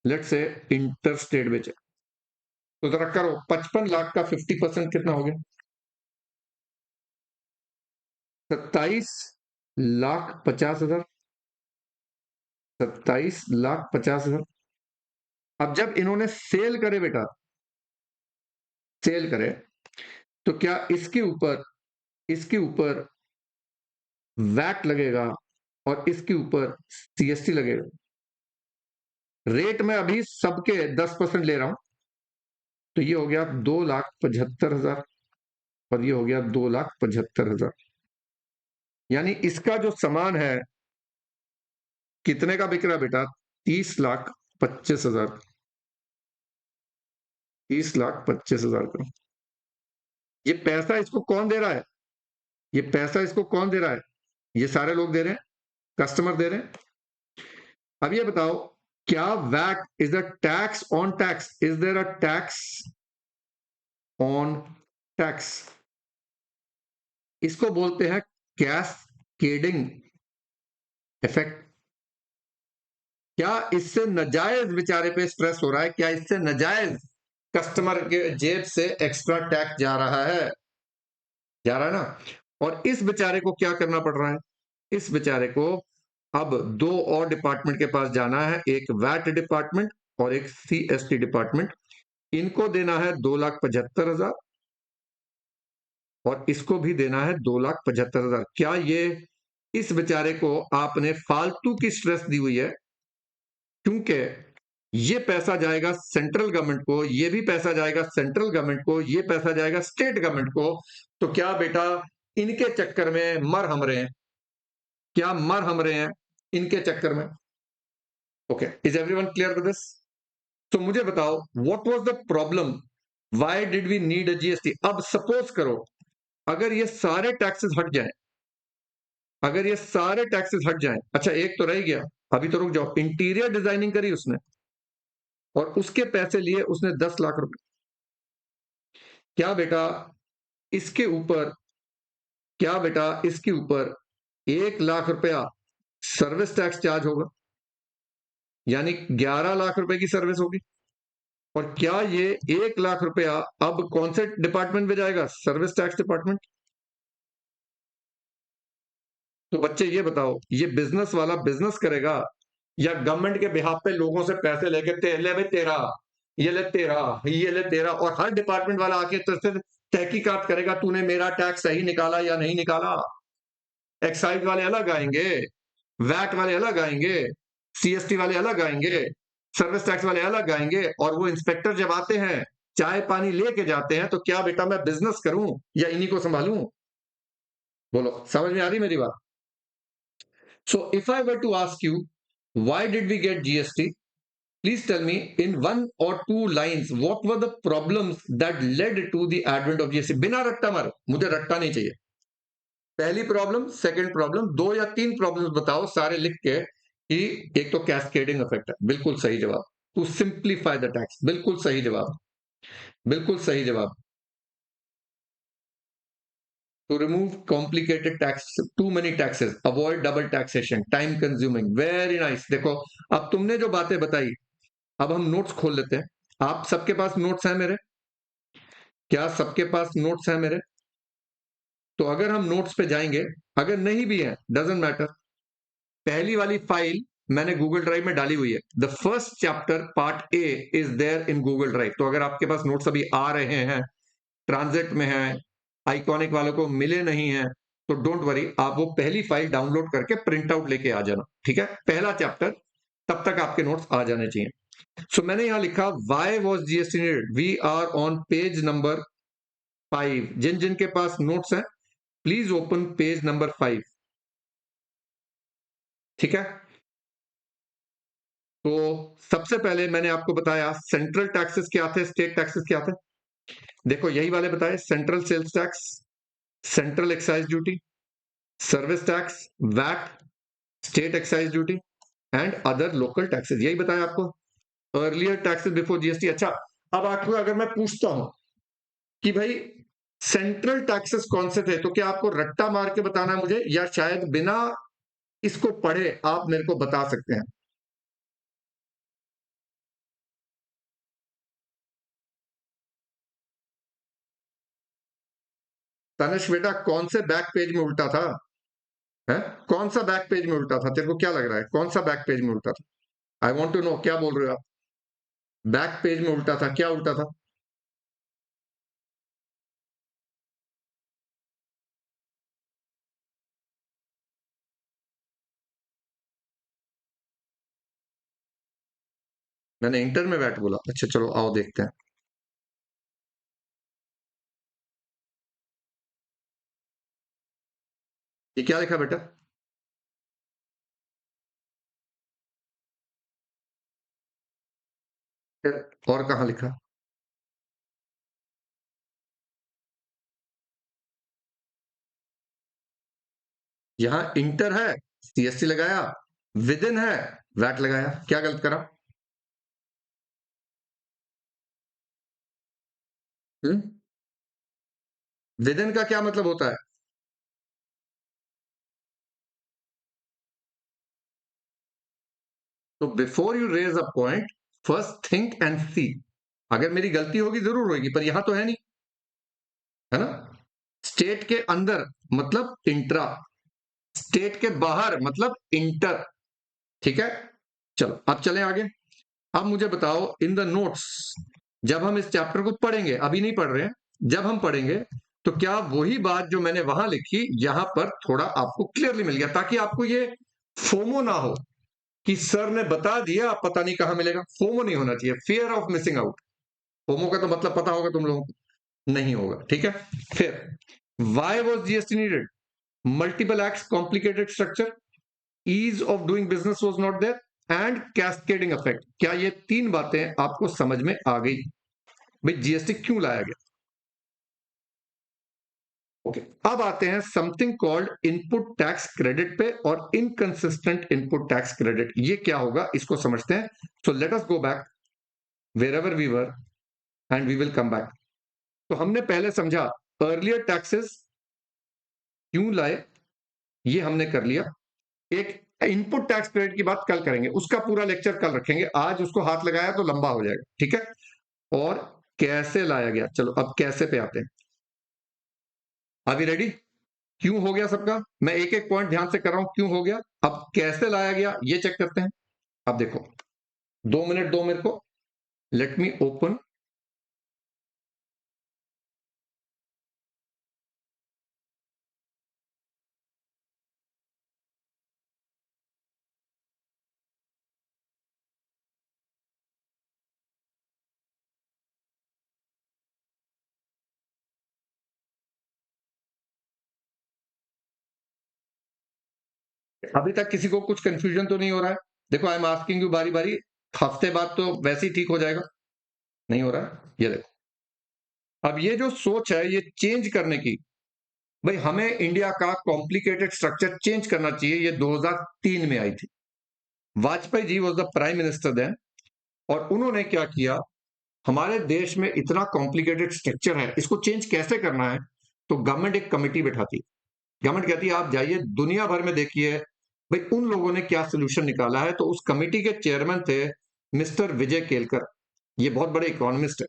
लेट से इंटर स्टेट बेचे। तो जरा करो, 55 लाख का 50% कितना हो गया? 27,50,000। 27,50,000। अब जब इन्होंने सेल करे बेटा, सेल करे, तो क्या इसके ऊपर वैट लगेगा और इसके ऊपर सीएसटी लगेगा? रेट में अभी सबके 10% ले रहा हूं, तो ये हो गया 2,75,000 और ये हो गया 2,75,000। यानी इसका जो सामान है कितने का बिक रहा है बेटा? 30,25,000। 30,25,000 का। ये पैसा इसको कौन दे रहा है? ये पैसा इसको कौन दे रहा है? ये सारे लोग दे रहे हैं, कस्टमर दे रहे हैं। अब ये बताओ, क्या VAT is a tax on tax? Is there a tax on tax? इसको बोलते हैं कैस्केडिंग इफेक्ट। क्या इससे नजायज बेचारे पे स्ट्रेस हो रहा है? क्या इससे नजायज कस्टमर के जेब से एक्स्ट्रा टैक्स जा रहा है? जा रहा है ना? और इस बेचारे को क्या करना पड़ रहा है? इस बेचारे को अब दो और डिपार्टमेंट के पास जाना है, एक वैट डिपार्टमेंट और एक सीएसटी डिपार्टमेंट। इनको देना है 2,75,000 और इसको भी देना है 2,75,000। क्या ये इस बेचारे को आपने फालतू की स्ट्रेस दी हुई है? क्योंकि ये पैसा जाएगा सेंट्रल गवर्नमेंट को, ये भी पैसा जाएगा सेंट्रल गवर्नमेंट को, ये पैसा जाएगा स्टेट गवर्नमेंट को। तो क्या बेटा इनके चक्कर में मर हम रहे हैं? क्या मर हम रहे हैं इनके चक्कर में? Okay, is everyone clear with this? तो मुझे बताओ, what was the problem? Why did we need a GST? अब सपोज करो अगर ये सारे टैक्सेस हट जाएं, अगर ये सारे टैक्सेस हट जाएं, अच्छा एक तो रह गया, अभी तो रुक जाओ, इंटीरियर डिजाइनिंग करी उसने और उसके पैसे लिए उसने 10 लाख रुपए। क्या बेटा इसके ऊपर, क्या बेटा इसके ऊपर 1 लाख रुपया सर्विस टैक्स चार्ज होगा, यानी 11 लाख रुपए की सर्विस होगी। और क्या ये 1 लाख रुपया अब कौन से डिपार्टमेंट में जाएगा? Service tax department. तो बच्चे ये बताओ, ये बिजनेस वाला बिजनेस करेगा या गवर्नमेंट के बिहाफ पे लोगों से पैसे लेके ले भाई तेरा, ये ले तेरा, ये ले तेरा, और हर डिपार्टमेंट वाला आके तो तहकीकात करेगा तूने मेरा टैक्स सही निकाला या नहीं निकाला। एक्साइज वाले अलग आएंगे, वैट वाले अलग आएंगे, सीएसटी वाले अलग आएंगे, सर्विस टैक्स वाले अलग आएंगे, और वो इंस्पेक्टर जब आते हैं चाय पानी लेके जाते हैं, तो क्या बेटा मैं बिजनेस करूं या इन्हीं को संभालूं? बोलो, समझ में आ रही मेरी बात? So if I were to ask you why did we get GST, please tell me in one or two lines what were the problems that led to the advent of GST। बिना रट्टा मारो, मुझे रट्टा नहीं चाहिए। पहली प्रॉब्लम, सेकंड प्रॉब्लम, दो या तीन प्रॉब्लम्स बताओ सारे लिख के कि एक तो कैस्केडिंग इफेक्ट है, बिल्कुल सही जवाब। टू सिंप्लीफाई द टैक्स, बिल्कुल सही जवाब, बिल्कुल सही जवाब। To remove complicated tax, too many taxes, avoid double taxation, time consuming, very nice. देखो, अब तुमने जो बातें बताई, अब हम नोट्स खोल लेते हैं। आप सबके पास नोट्स हैं मेरे? क्या सबके पास नोट्स हैं मेरे? तो अगर हम नोट्स पे जाएंगे, अगर नहीं भी है डजेंट मैटर, पहली वाली फाइल मैंने गूगल ड्राइव में डाली हुई है। The first chapter part A is there in Google Drive. तो अगर आपके पास नोट्स अभी आ रहे हैं, ट्रांजिट में है, आइकॉनिक वालों को मिले नहीं है, तो डोंट वरी, आप वो पहली फाइल डाउनलोड करके प्रिंट आउट लेके आ जाना, ठीक है? पहला चैप्टर, तब तक आपके नोट्स आ जाने चाहिए। सो मैंने यहां लिखा why was GST needed, we are on page number 5। जिन जिन के पास नोट्स हैं प्लीज ओपन पेज नंबर 5, ठीक है? तो सबसे पहले मैंने आपको बताया सेंट्रल टैक्सेस क्या थे, स्टेट टैक्सेस क्या थे। देखो यही वाले बताए, central sales tax, central excise duty, service tax, VAT, state excise duty and other local taxes, यही बताया आपको। Earlier taxes before GST. अच्छा, अब आपको अगर मैं पूछता हूं कि भाई सेंट्रल टैक्सेस कौन से थे, तो क्या आपको रट्टा मार के बताना है मुझे, या शायद बिना इसको पढ़े आप मेरे को बता सकते हैं? तनिष बेटा, कौन से बैक पेज में उल्टा था? है, कौन सा बैक पेज में उल्टा था? तेरे को क्या लग रहा है कौन सा बैक पेज में उल्टा था? आई वॉन्ट टू नो, क्या बोल रहे हो आप? बैक पेज में उल्टा था, क्या उल्टा था? मैंने इंटर में बैट बोला? अच्छा चलो आओ देखते हैं। ये क्या लिखा बेटा? फिर और कहाँ लिखा? यहाँ इंटर है, सीएसटी लगाया, विद इन है, वैट लगाया, क्या गलत करा? विद इन का क्या मतलब होता है? तो before you raise a point, first think and see. अगर मेरी गलती होगी जरूर होगी, पर यहां तो है नहीं, है ना? स्टेट के अंदर मतलब इंट्रा, स्टेट के बाहर मतलब इंटर, ठीक है? चलो अब चलें आगे। अब मुझे बताओ इन द नोट्स, जब हम इस चैप्टर को पढ़ेंगे, अभी नहीं पढ़ रहे हैं, जब हम पढ़ेंगे तो क्या वही बात जो मैंने वहां लिखी यहां पर थोड़ा आपको क्लियरली मिल गया, ताकि आपको ये फोमो ना हो कि सर ने बता दिया अब पता नहीं कहां मिलेगा। फोमो नहीं होना चाहिए, fear of missing out. FOMO का तो मतलब पता होगा तुम लोगों को, नहीं होगा, ठीक है? फिर why was GST needed, multiple act, complicated structure, ease of doing business was not there and cascading effect. क्या ये तीन बातें आपको समझ में आ गई? भाई जीएसटी क्यों लाया गया? ओके, अब आते हैं something called input tax credit पे और इनकंसिस्टेंट इनपुट टैक्स क्रेडिट। ये क्या होगा इसको समझते हैं। So let us go back wherever we were and we will come back. तो हमने पहले समझा अर्लियर टैक्सेस क्यों लाए, ये हमने कर लिया। एक इनपुट टैक्स क्रेडिट की बात कल करेंगे, उसका पूरा लेक्चर कल रखेंगे, आज उसको हाथ लगाया तो लंबा हो जाएगा, ठीक है? और कैसे लाया गया, चलो अब कैसे पे आते हैं। अभी रेडी? क्यों हो गया सबका? मैं एक एक पॉइंट ध्यान से कर रहा हूं, क्यों हो गया, अब कैसे लाया गया ये चेक करते हैं। अब देखो, 2 मिनट दो मेरे को, लेट मी ओपन। अभी तक किसी को कुछ कंफ्यूजन तो नहीं हो रहा है? देखो, आई एम आस्किंग यू बारी बारी, हफ्ते बाद तो वैसे ही ठीक हो जाएगा। नहीं हो रहा है, ये देखो। अब ये जो सोच है ये चेंज करने की, भाई हमें इंडिया का कॉम्प्लिकेटेड स्ट्रक्चर चेंज करना चाहिए, ये 2003 में आई थी। Vajpayee ji was the prime minister then, और उन्होंने क्या किया, हमारे देश में इतना कॉम्प्लिकेटेड स्ट्रक्चर है, इसको चेंज कैसे करना है? तो गवर्नमेंट एक कमेटी बैठाती, गवर्नमेंट कहती है आप जाइए दुनिया भर में देखिए भाई उन लोगों ने क्या सोल्यूशन निकाला है। तो उस कमेटी के चेयरमैन थे मिस्टर विजय केलकर, ये बहुत बड़े इकोनॉमिस्ट है।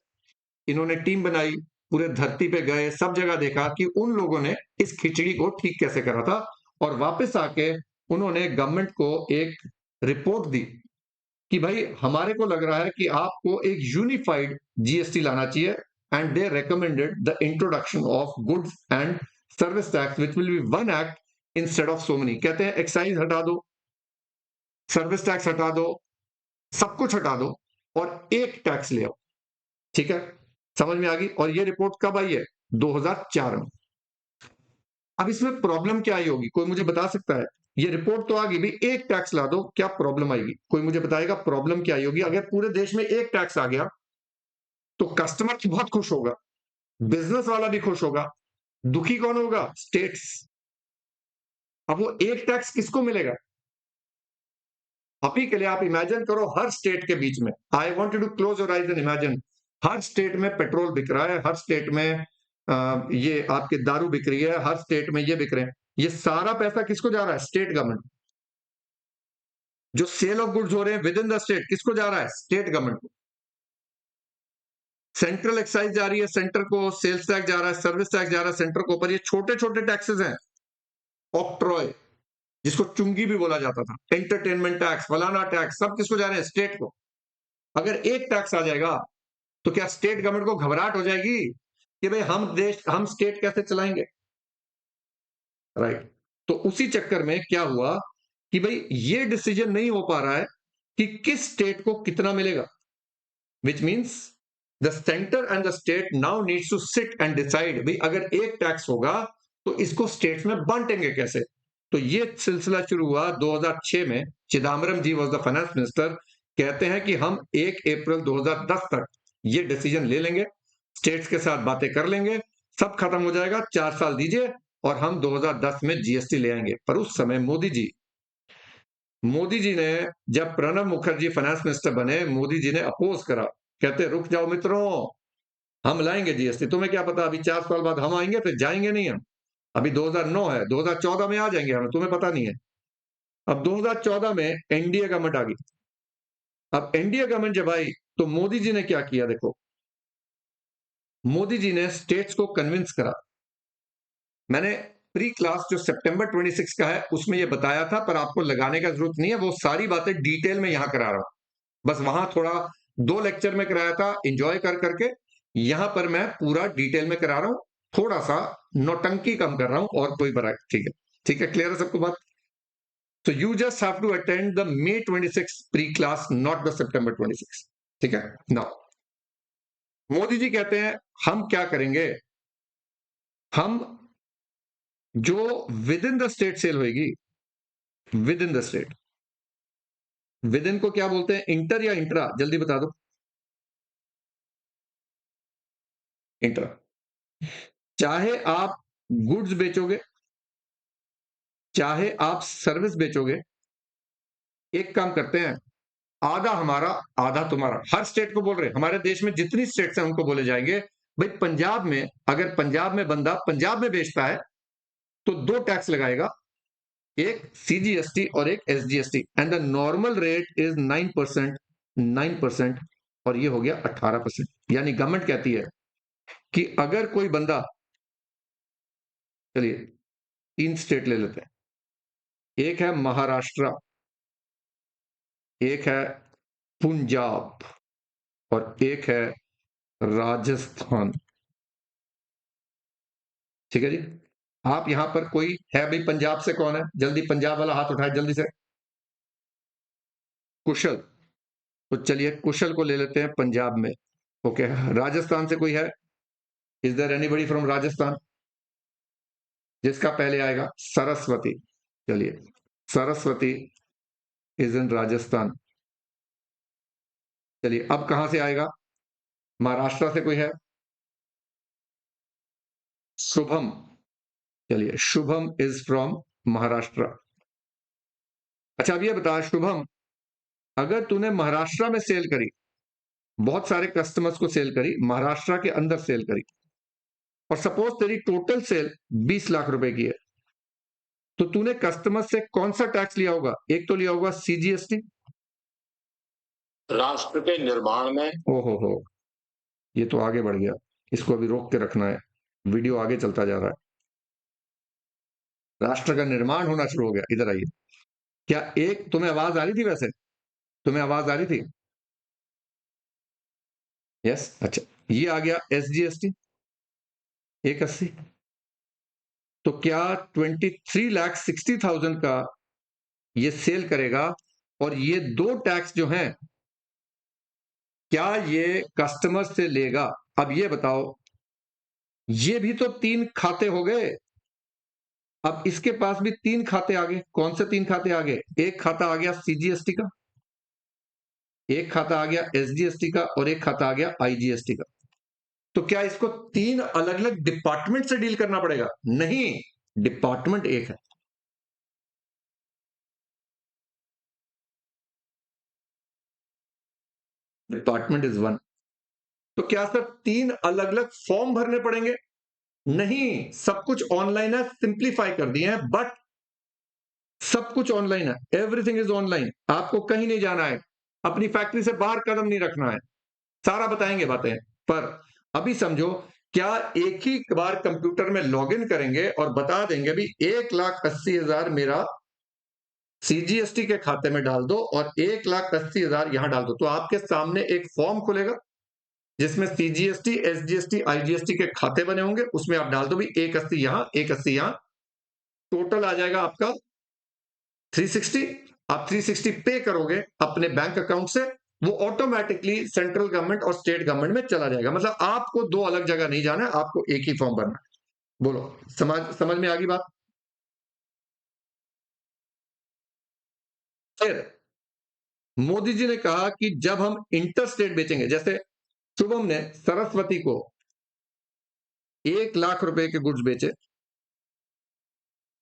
इन्होंने टीम बनाई, पूरे धरती पे गए, सब जगह देखा कि उन लोगों ने इस खिचड़ी को ठीक कैसे करा था, और वापस आके उन्होंने गवर्नमेंट को एक रिपोर्ट दी कि भाई हमारे को लग रहा है कि आपको एक यूनिफाइड जीएसटी लाना चाहिए, and they recommended the introduction of goods and service tax which will be one act instead of so many. कहते हैं एक्साइज हटा दो, सर्विस टैक्स हटा दो, सब कुछ हटा दो, और एक टैक्स ले आओ। ठीक है, समझ में आ गई? और ये रिपोर्ट कब आई है? 2004 में। अब इसमें प्रॉब्लम क्या आई होगी, कोई मुझे बता सकता है? ये रिपोर्ट तो आ गई, भाई एक टैक्स ला दो, क्या प्रॉब्लम आएगी? कोई मुझे बताएगा प्रॉब्लम क्या आई होगी? अगर पूरे देश में एक टैक्स आ गया तो कस्टमर तो बहुत खुश होगा, बिजनेस वाला भी खुश होगा, दुखी कौन होगा? स्टेट्स। अब वो एक टैक्स किसको मिलेगा? अभी के लिए आप इमेजिन करो, हर स्टेट के बीच में, I want to close your eyes and imagine, हर स्टेट में पेट्रोल बिक रहा है, हर स्टेट में ये आपके दारू बिक रही है, हर स्टेट में ये बिक रहे हैं, ये सारा पैसा किसको जा रहा है? State government. जो सेल ऑफ गुड्स हो रहे हैं विद इन द स्टेट, किसको जा रहा है? स्टेट गवर्नमेंट को। सेंट्रल एक्साइज जा रही है सेंटर को, सेल्स टैक्स जा रहा है, सर्विस टैक्स जा रहा है सेंटर को, पर ये छोटे छोटे टैक्सेस हैं। ऑक्ट्रॉय, जिसको चुंगी भी बोला जाता था, एंटरटेनमेंट टैक्स, फलाना टैक्स, सब किसको जा रहे हैं? स्टेट को। अगर एक टैक्स आ जाएगा तो क्या स्टेट गवर्नमेंट को घबराहट हो जाएगी कि भाई हम स्टेट कैसे चलाएंगे? राइट। तो उसी चक्कर में क्या हुआ कि भाई ये डिसीजन नहीं हो पा रहा है कि किस स्टेट को कितना मिलेगा, which means the centre and the state now needs to sit and decide, भाई अगर एक टैक्स होगा तो इसको स्टेट्स में बांटेंगे कैसे। तो ये सिलसिला शुरू हुआ 2006 में। चिदम्बरम जी वॉज द फाइनेंस मिनिस्टर, कहते हैं कि हम 1 अप्रैल 2010 तक ये डिसीजन ले लेंगे, स्टेट्स के साथ बातें कर लेंगे, सब खत्म हो जाएगा, 4 साल दीजिए और हम 2010 में जीएसटी ले आएंगे। पर उस समय मोदी जी ने, जब प्रणब मुखर्जी फाइनेंस मिनिस्टर बने, मोदी जी ने अपोज करा, कहते रुक जाओ मित्रों, हम लाएंगे जीएसटी, तुम्हें क्या पता, अभी 4 साल बाद हम आएंगे, फिर जाएंगे नहीं हम। अभी 2009 है, 2014 में आ जाएंगे हम, तुम्हें पता नहीं है। अब 2014 में एनडीए गवर्नमेंट आ गई। अब एनडीए गवर्नमेंट जब आई तो मोदी जी ने क्या किया, देखो, मोदी जी ने स्टेट्स को कन्विंस करा। मैंने प्री क्लास जो सितंबर 26 का है उसमें ये बताया था, पर आपको लगाने का जरूरत नहीं है, वो सारी बातें डिटेल में यहां करा रहा हूं। बस वहां थोड़ा 2 लेक्चर में कराया था एंजॉय कर करके, यहां पर मैं पूरा डिटेल में करा रहा हूं, थोड़ा सा नौटंकी कम कर रहा हूं, और कोई बड़ा, ठीक है? ठीक है, क्लियर है सबको बात? So you just have to attend the May 26 pre-class, not the September 26. ठीक है? Now, मोदी जी कहते हैं हम क्या करेंगे, हम जो within the state sale होगी, within the state, within को क्या बोलते हैं, इंटर या इंट्रा? जल्दी बता दो। इंट्रा। चाहे आप गुड्स बेचोगे, चाहे आप सर्विस बेचोगे, एक काम करते हैं, आधा हमारा आधा तुम्हारा, हर स्टेट को बोल रहे हैं, हमारे देश में जितनी स्टेट्स हैं उनको बोले जाएंगे, भाई पंजाब में, अगर पंजाब में बंदा पंजाब में बेचता है तो 2 टैक्स लगाएगा, एक सीजीएसटी और एक SGST, and the normal rate is 9%, 9%, और ये हो गया 18%। यानी गवर्नमेंट कहती है कि अगर कोई बंदा, चलिए, तीन स्टेट ले लेते हैं। एक है महाराष्ट्र, एक है पंजाब और एक है राजस्थान। ठीक है जी। आप यहां पर कोई है भाई पंजाब से? कौन है जल्दी, पंजाब वाला हाथ उठाए जल्दी से। कुशल। तो चलिए कुशल को ले लेते हैं पंजाब में। ओके, राजस्थान से कोई है? Is there anybody from Rajasthan? जिसका पहले आएगा सरस्वती। चलिए, सरस्वती इज इन राजस्थान। चलिए, अब कहां से आएगा? महाराष्ट्र से कोई है? शुभम। चलिए, शुभम इज फ्रॉम महाराष्ट्र। अच्छा, अब ये बता शुभम, अगर तूने महाराष्ट्र में सेल करी, बहुत सारे कस्टमर्स को सेल करी, महाराष्ट्र के अंदर सेल करी, और सपोज तेरी टोटल सेल 20 लाख रुपए की है, तो तूने कस्टमर से कौन सा टैक्स लिया होगा? एक तो लिया होगा सीजीएसटी, राष्ट्र के निर्माण में। ओहो हो, ये तो आगे बढ़ गया, इसको अभी रोक के रखना है, वीडियो आगे चलता जा रहा है। राष्ट्र का निर्माण होना शुरू हो गया, इधर आइए। क्या एक तुम्हें आवाज आ रही थी? वैसे तुम्हें आवाज आ रही थी? यस, अच्छा। ये आ गया एसजीएसटी 180। तो क्या 23,60,000 का ये सेल करेगा, और ये दो टैक्स जो हैं क्या ये कस्टमर से लेगा? अब ये बताओ, ये भी तो तीन खाते हो गए। अब इसके पास भी तीन खाते आ गए। कौन से तीन खाते आ गए? एक खाता आ गया सीजीएसटी का, एक खाता आ गया एसजीएसटी का, और एक खाता आ गया आईजीएसटी का। तो क्या इसको तीन अलग अलग डिपार्टमेंट से डील करना पड़ेगा? नहीं, डिपार्टमेंट एक है। Department is one. तो क्या सर तीन अलग अलग फॉर्म भरने पड़ेंगे? नहीं, सब कुछ ऑनलाइन है, सिंप्लीफाई कर दिए हैं, बट सब कुछ ऑनलाइन है, एवरीथिंग इज ऑनलाइन। आपको कहीं नहीं जाना है, अपनी फैक्ट्री से बाहर कदम नहीं रखना है, सारा बताएंगे बातें। पर अभी समझो, क्या एक ही बार कंप्यूटर में लॉगिन करेंगे और बता देंगे भी 1,80,000 मेरा सीजीएसटी के खाते में डाल दो और 1,80,000 यहां डाल दो, तो आपके सामने एक फॉर्म खुलेगा जिसमें सीजीएसटी, एसजीएसटी, आईजीएसटी के खाते बने होंगे, उसमें आप डाल दो भी 180 यहां, 180 यहां, टोटल आ जाएगा आपका 360। आप 360 पे करोगे अपने बैंक अकाउंट से, वो ऑटोमेटिकली सेंट्रल गवर्नमेंट और स्टेट गवर्नमेंट में चला जाएगा। मतलब आपको दो अलग जगह नहीं जाना है, आपको एक ही फॉर्म भरना है। बोलो, समझ में आ गई बात? फिर मोदी जी ने कहा कि जब हम इंटर स्टेट बेचेंगे, जैसे शुभम ने सरस्वती को 1 लाख रुपए के गुड्स बेचे,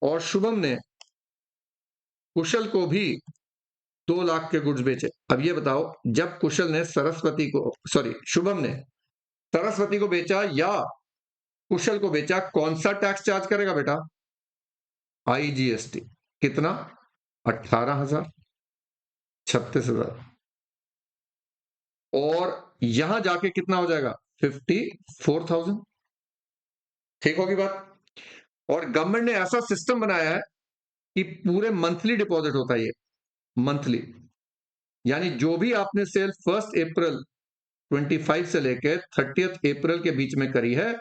और शुभम ने कुशल को भी 2 लाख के गुड्स बेचे। अब ये बताओ, जब कुशल ने सरस्वती को, सॉरी शुभम ने सरस्वती को बेचा या कुशल को बेचा, कौन सा टैक्स चार्ज करेगा बेटा? आईजीएसटी। कितना? 18,000, 36,000। और यहां जाके कितना हो जाएगा? 54,000। ठीक होगी बात? और गवर्नमेंट ने ऐसा सिस्टम बनाया है कि पूरे मंथली डिपॉजिट होता है, ये मंथली। यानी जो भी आपने सेल 1 अप्रैल 25 से लेकर 30 अप्रैल के बीच में करी है,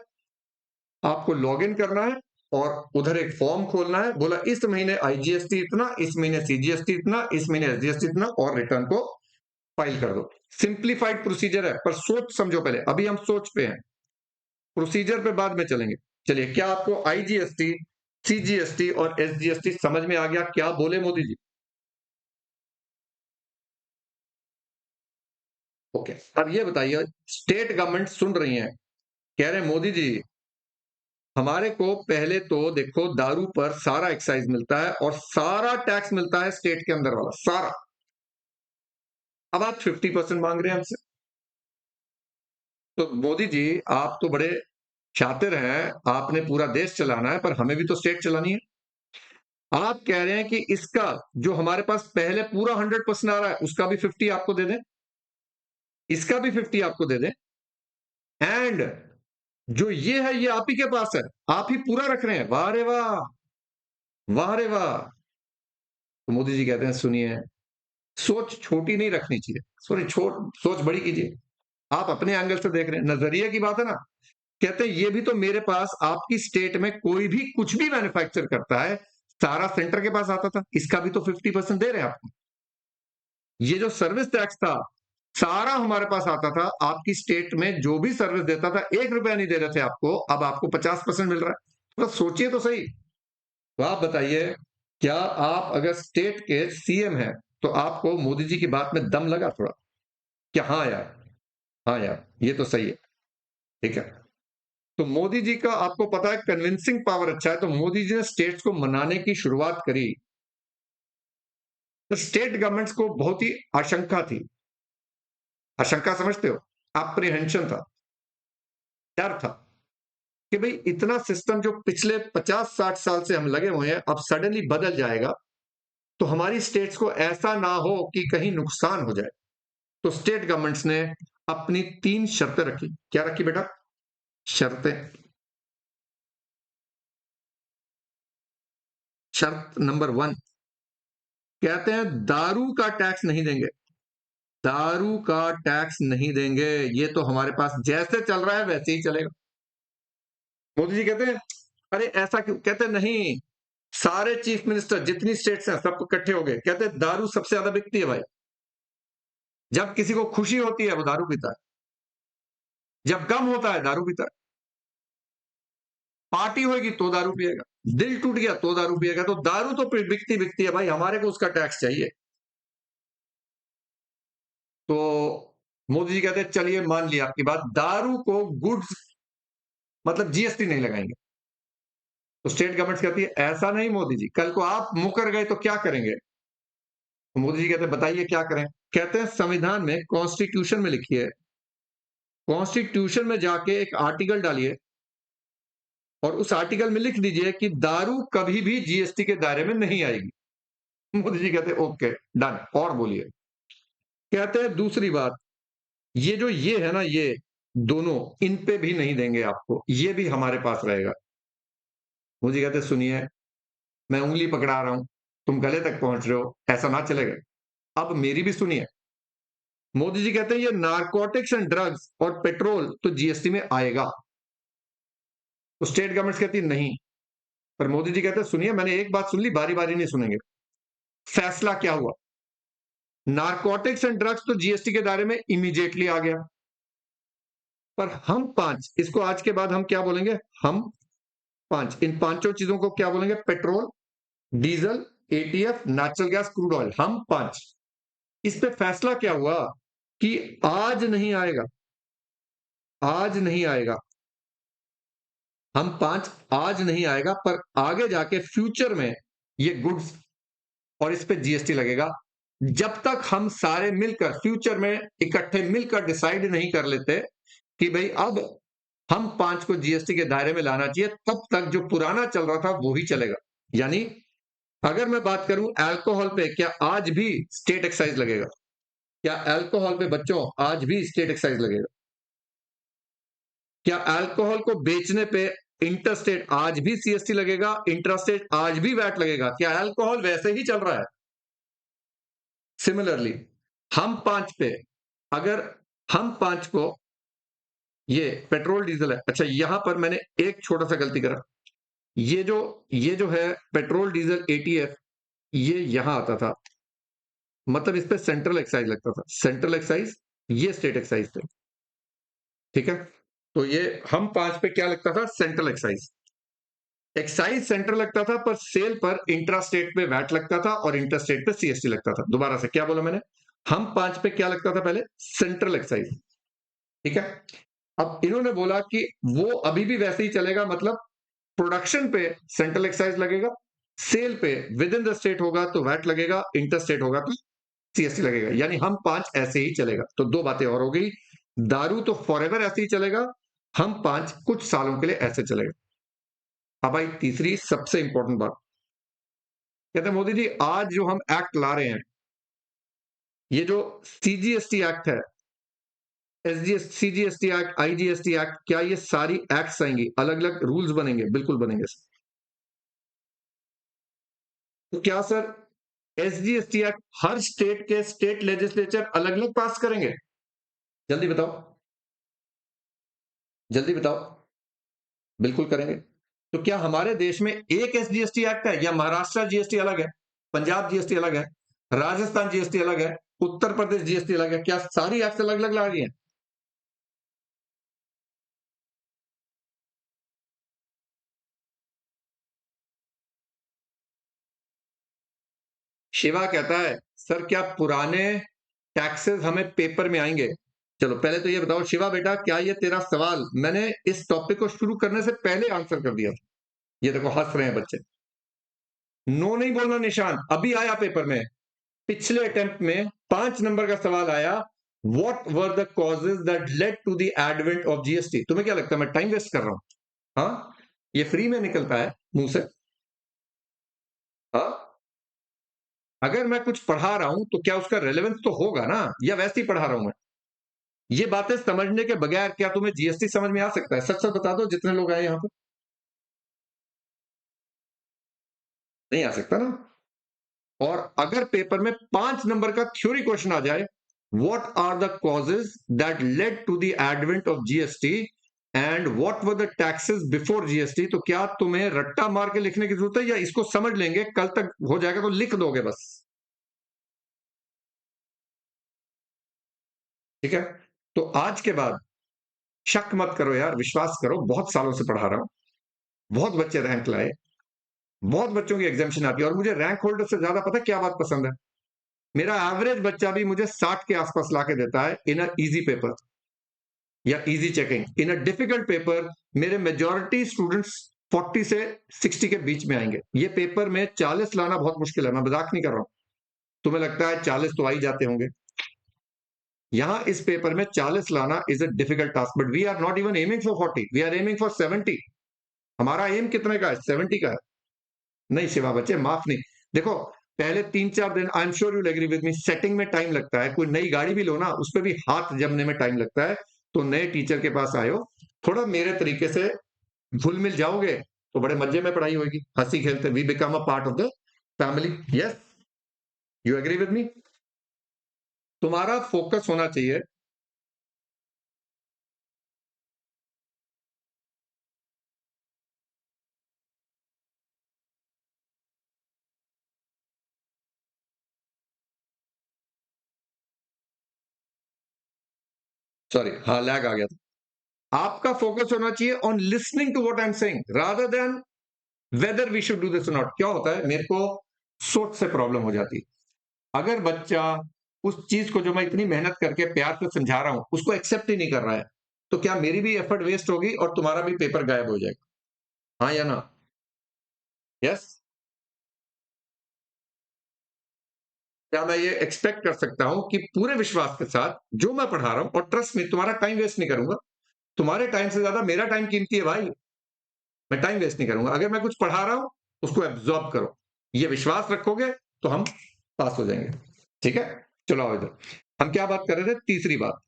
आपको लॉगिन करना है और उधर एक फॉर्म खोलना है, बोला इस महीने आईजीएसटी इतना, इस महीने सीजीएसटी इतना, इस महीने एसजीएसटी इतना, और रिटर्न को फाइल कर दो। सिंप्लीफाइड प्रोसीजर है, पर सोच समझो पहले, अभी हम सोच पे हैं, प्रोसीजर पे बाद में चलेंगे। चलिए, क्या आपको आईजीएसटी, सीजीएसटी और एसजीएसटी समझ में आ गया? क्या बोले मोदी जी? ओके, अब ये बताइए, स्टेट गवर्नमेंट सुन रही है, कह रहे हैं मोदी जी हमारे को पहले तो देखो दारू पर सारा एक्साइज मिलता है और सारा टैक्स मिलता है स्टेट के अंदर वाला सारा, अब आप 50% मांग रहे हैं हमसे। तो मोदी जी आप तो बड़े शातिर हैं, आपने पूरा देश चलाना है, पर हमें भी तो स्टेट चलानी है। आप कह रहे हैं कि इसका जो हमारे पास पहले पूरा 100% आ रहा है उसका भी 50 आपको दे दें, इसका भी 50 आपको दे दें, एंड जो ये है ये आप ही के पास है, आप ही पूरा रख रहे हैं। वाह रे वाह, वाह रे वाह। तो मोदी जी कहते हैं सुनिए, सोच छोटी नहीं रखनी चाहिए, सॉरी छोट सोच बड़ी कीजिए। आप अपने एंगल से देख रहे हैं, नजरिए की बात है ना। कहते हैं ये भी तो मेरे पास आपकी स्टेट में कोई भी कुछ भी मैन्युफैक्चर करता है, सारा सेंटर के पास आता था, इसका भी तो 50% दे रहे हैं आपको। ये जो सर्विस टैक्स था, सारा हमारे पास आता था, आपकी स्टेट में जो भी सर्विस देता था, 1 रुपया नहीं दे रहे थे आपको, अब आपको 50% मिल रहा है। थोड़ा सोचिए तो सही। तो आप बताइए, क्या आप अगर स्टेट के सीएम हैं, तो आपको मोदी जी की बात में दम लगा थोड़ा? क्या हाँ यार, हाँ यार, ये तो सही है। ठीक है। तो मोदी जी का आपको पता है कन्विंसिंग पावर अच्छा है, तो मोदी जी ने स्टेट्स को मनाने की शुरुआत करी। तो स्टेट गवर्नमेंट्स को बहुत ही आशंका थी। आशंका समझते हो? अप्रीहेंशन था, डर था कि भाई इतना सिस्टम जो पिछले 50-60 साल से हम लगे हुए हैं, अब सडनली बदल जाएगा, तो हमारी स्टेट्स को ऐसा ना हो कि कहीं नुकसान हो जाए। तो स्टेट गवर्नमेंट्स ने अपनी 3 शर्तें रखी। क्या रखी बेटा? शर्तें। शर्त नंबर 1, कहते हैं दारू का टैक्स नहीं देंगे। दारू का टैक्स नहीं देंगे, ये तो हमारे पास जैसे चल रहा है वैसे ही चलेगा। मोदी जी कहते हैं अरे ऐसा क्यों? कहते हैं नहीं, सारे चीफ मिनिस्टर जितनी स्टेट्स हैं सब इकट्ठे हो गए, कहते हैं दारू सबसे ज्यादा बिकती है भाई। जब किसी को खुशी होती है वो दारू पीता है, जब गम होता है दारू पीता है, पार्टी होगी तो दारू पिएगा, दिल टूट गया तो दारू पिएगा। तो दारू तो बिकती बिकती है भाई, हमारे को उसका टैक्स चाहिए। तो मोदी जी कहते हैं चलिए मान लिया आपकी बात, दारू को गुड्स मतलब जीएसटी नहीं लगाएंगे। तो स्टेट गवर्नमेंट कहती है ऐसा नहीं मोदी जी, कल को आप मुकर गए तो क्या करेंगे? तो मोदी जी कहते हैं बताइए क्या करें? कहते हैं संविधान में, कॉन्स्टिट्यूशन में लिखिए, कॉन्स्टिट्यूशन में जाके एक आर्टिकल डालिए और उस आर्टिकल में लिख दीजिए कि दारू कभी भी जीएसटी के दायरे में नहीं आएगी। मोदी जी कहते हैं ओके डन। और बोलिए। कहते हैं दूसरी बात, ये है ना, ये दोनों, इन पे भी नहीं देंगे आपको, ये भी हमारे पास रहेगा। मोदी जी कहते हैं सुनिए, मैं उंगली पकड़ा रहा हूं, तुम गले तक पहुंच रहे हो, ऐसा ना चलेगा। अब मेरी भी सुनिए। मोदी जी कहते हैं ये नारकोटिक्स एंड ड्रग्स और पेट्रोल तो जीएसटी में आएगा। तो स्टेट गवर्नमेंट कहती है नहीं। पर मोदी जी कहते हैं सुनिए, मैंने एक बात सुन ली, बारी बारी नहीं सुनेंगे। फैसला क्या हुआ? नारकोटिक्स एंड ड्रग्स तो जीएसटी के दायरे में इमीडिएटली आ गया, पर हम 5, इसको आज के बाद हम क्या बोलेंगे? हम 5, इन पांचों चीजों को क्या बोलेंगे? Petrol, diesel, ETF, natural gas, crude oil, हम 5। इस पे फैसला क्या हुआ कि आज नहीं आएगा, आज नहीं आएगा, हम 5 आज नहीं आएगा, पर आगे जाके फ्यूचर में ये गुड्स और इस पे जीएसटी लगेगा। जब तक हम सारे मिलकर फ्यूचर में इकट्ठे मिलकर डिसाइड नहीं कर लेते कि भाई अब हम 5 को जीएसटी के दायरे में लाना चाहिए, तब तक जो पुराना चल रहा था वो ही चलेगा। यानी अगर मैं बात करूं अल्कोहल पे, क्या आज भी स्टेट एक्साइज लगेगा? क्या अल्कोहल पे बच्चों आज भी स्टेट एक्साइज लगेगा? क्या अल्कोहल को बेचने पे इंटरस्टेट आज भी सीएसटी लगेगा? इंटरस्टेट आज भी वैट लगेगा? क्या अल्कोहल वैसे ही चल रहा है? सिमिलरली हम 5 पे, अगर हम 5 को, ये पेट्रोल डीजल है, अच्छा यहां पर मैंने एक छोटा सा गलती करा। ये जो है पेट्रोल डीजल एटीएफ, ये यहां आता था, मतलब इस पे सेंट्रल एक्साइज लगता था, सेंट्रल एक्साइज, ये स्टेट एक्साइज थे। ठीक है। तो ये हम 5 पे क्या लगता था? Central excise. एक्साइज सेंट्रल लगता था, पर सेल पर इंट्रा स्टेट पे वैट लगता था और इंटर स्टेट पे सीएसटी लगता था। दोबारा से क्या बोला मैंने? हम 5 पे क्या लगता था पहले? Central excise. ठीक है। अब इन्होंने बोला कि वो अभी भी वैसे ही चलेगा, मतलब प्रोडक्शन पे सेंट्रल एक्साइज लगेगा, सेल पे विद इन द स्टेट होगा तो वैट लगेगा, इंटर स्टेट होगा तो सीएसटी लगेगा। यानी हम 5 ऐसे ही चलेगा। तो 2 बातें और हो गई, दारू तो फॉरएवर ऐसे ही चलेगा, हम 5 कुछ सालों के लिए ऐसे चलेगा। अब आई तीसरी सबसे इंपॉर्टेंट बात। कहते हैं मोदी जी आज जो हम एक्ट ला रहे हैं, ये जो सीजीएसटी एक्ट है, SGS CGST act, IGST act, क्या ये सारी एक्ट्स आएंगी, अलग अलग रूल्स बनेंगे? बिल्कुल बनेंगे। तो क्या सर एसजीएसटी एक्ट हर स्टेट के स्टेट लेजिस्लेचर अलग अलग पास करेंगे? जल्दी बताओ, जल्दी बताओ। बिल्कुल करेंगे। तो क्या हमारे देश में एक एसजीएसटी एक्ट है, या महाराष्ट्र जीएसटी अलग है, पंजाब जीएसटी अलग है, राजस्थान जीएसटी अलग है, उत्तर प्रदेश जीएसटी अलग है? क्या सारी एक्ट अलग अलग ला रही है? शिवा कहता है सर क्या पुराने टैक्सेस हमें पेपर में आएंगे? चलो पहले तो ये बताओ शिवा बेटा, क्या ये तेरा सवाल मैंने इस टॉपिक को शुरू करने से पहले आंसर कर दिया था? ये देखो हंस रहे हैं बच्चे। नो नहीं बोलना निशान, अभी आया पेपर में। पिछले अटेम्प्ट में 5 नंबर का सवाल आया, what were the causes that led to the advent of GST? तुम्हें क्या लगता है मैं टाइम वेस्ट कर रहा हूं? हाँ, ये फ्री में निकलता है मुंह से। हाँ, अगर मैं कुछ पढ़ा रहा हूं तो क्या उसका रेलेवेंस तो होगा ना, या वैसे ही पढ़ा रहा हूं मैं? ये बातें समझने के बगैर क्या तुम्हें जीएसटी समझ में आ सकता है? सच सच बता दो जितने लोग आए यहां पर। नहीं आ सकता ना। और अगर पेपर में 5 नंबर का थ्योरी क्वेश्चन आ जाए, what are the causes that led to the advent of GST and what were the taxes before GST, तो क्या तुम्हें रट्टा मार के लिखने की जरूरत है, या इसको समझ लेंगे कल तक हो जाएगा तो लिख दोगे बस? ठीक है। तो आज के बाद शक मत करो यार, विश्वास करो, बहुत सालों से पढ़ा रहा हूं, बहुत बच्चे रैंक लाए, बहुत बच्चों की एग्जामेशन आती है, और मुझे रैंक होल्डर से ज्यादा पता क्या बात पसंद है? मेरा एवरेज बच्चा भी मुझे 60 के आसपास लाके देता है इन अ इजी पेपर या easy checking. In a difficult paper मेरे मेजॉरिटी स्टूडेंट्स 40 से 60 के बीच में आएंगे। ये पेपर में 40 लाना बहुत मुश्किल है, मैं मजाक नहीं कर रहा हूं। तुम्हें लगता है 40 तो आ ही जाते होंगे? यहां इस पेपर में 40 लाना is a difficult task, but we are not even aiming for 40, we are aiming for 70। हमारा एम कितने का है? 70 का है। नहीं शिवा बच्चे, माफ नहीं। देखो, पहले 3-4 दिन I am sure you agree with me, setting में टाइम लगता है। कोई नई गाड़ी भी लो ना, उस पर भी हाथ जमने में टाइम लगता है। तो नए टीचर के पास आयो, थोड़ा मेरे तरीके से घुल मिल जाओगे तो बड़े मजे में पढ़ाई होगी, हंसी खेलते, we become a part of the family. Yes, you agree with me? तुम्हारा फोकस होना चाहिए। सॉरी, हाँ लैग आ गया था। आपका फोकस होना चाहिए on listening to what I am saying rather than whether we should do this not. क्या होता है, मेरे को सोच से प्रॉब्लम हो जाती है। अगर बच्चा उस चीज को जो मैं इतनी मेहनत करके प्यार से समझा रहा हूं उसको एक्सेप्ट ही नहीं कर रहा है, तो क्या मेरी भी एफर्ट वेस्ट होगी और तुम्हारा भी पेपर गायब हो जाएगा? हाँ या ना? यस। क्या मैं ये एक्सपेक्ट कर सकता हूं कि पूरे विश्वास के साथ जो मैं पढ़ा रहा हूं, और ट्रस्ट में तुम्हारा टाइम वेस्ट नहीं करूंगा, तुम्हारे टाइम से ज्यादा मेरा टाइम कीमती है भाई, मैं टाइम वेस्ट नहीं करूंगा। अगर मैं कुछ पढ़ा रहा हूं उसको एब्जॉर्ब करो, ये विश्वास रखोगे तो हम पास हो जाएंगे। ठीक है, चलो आओ इधर। हम क्या बात कर रहे थे? तीसरी बात।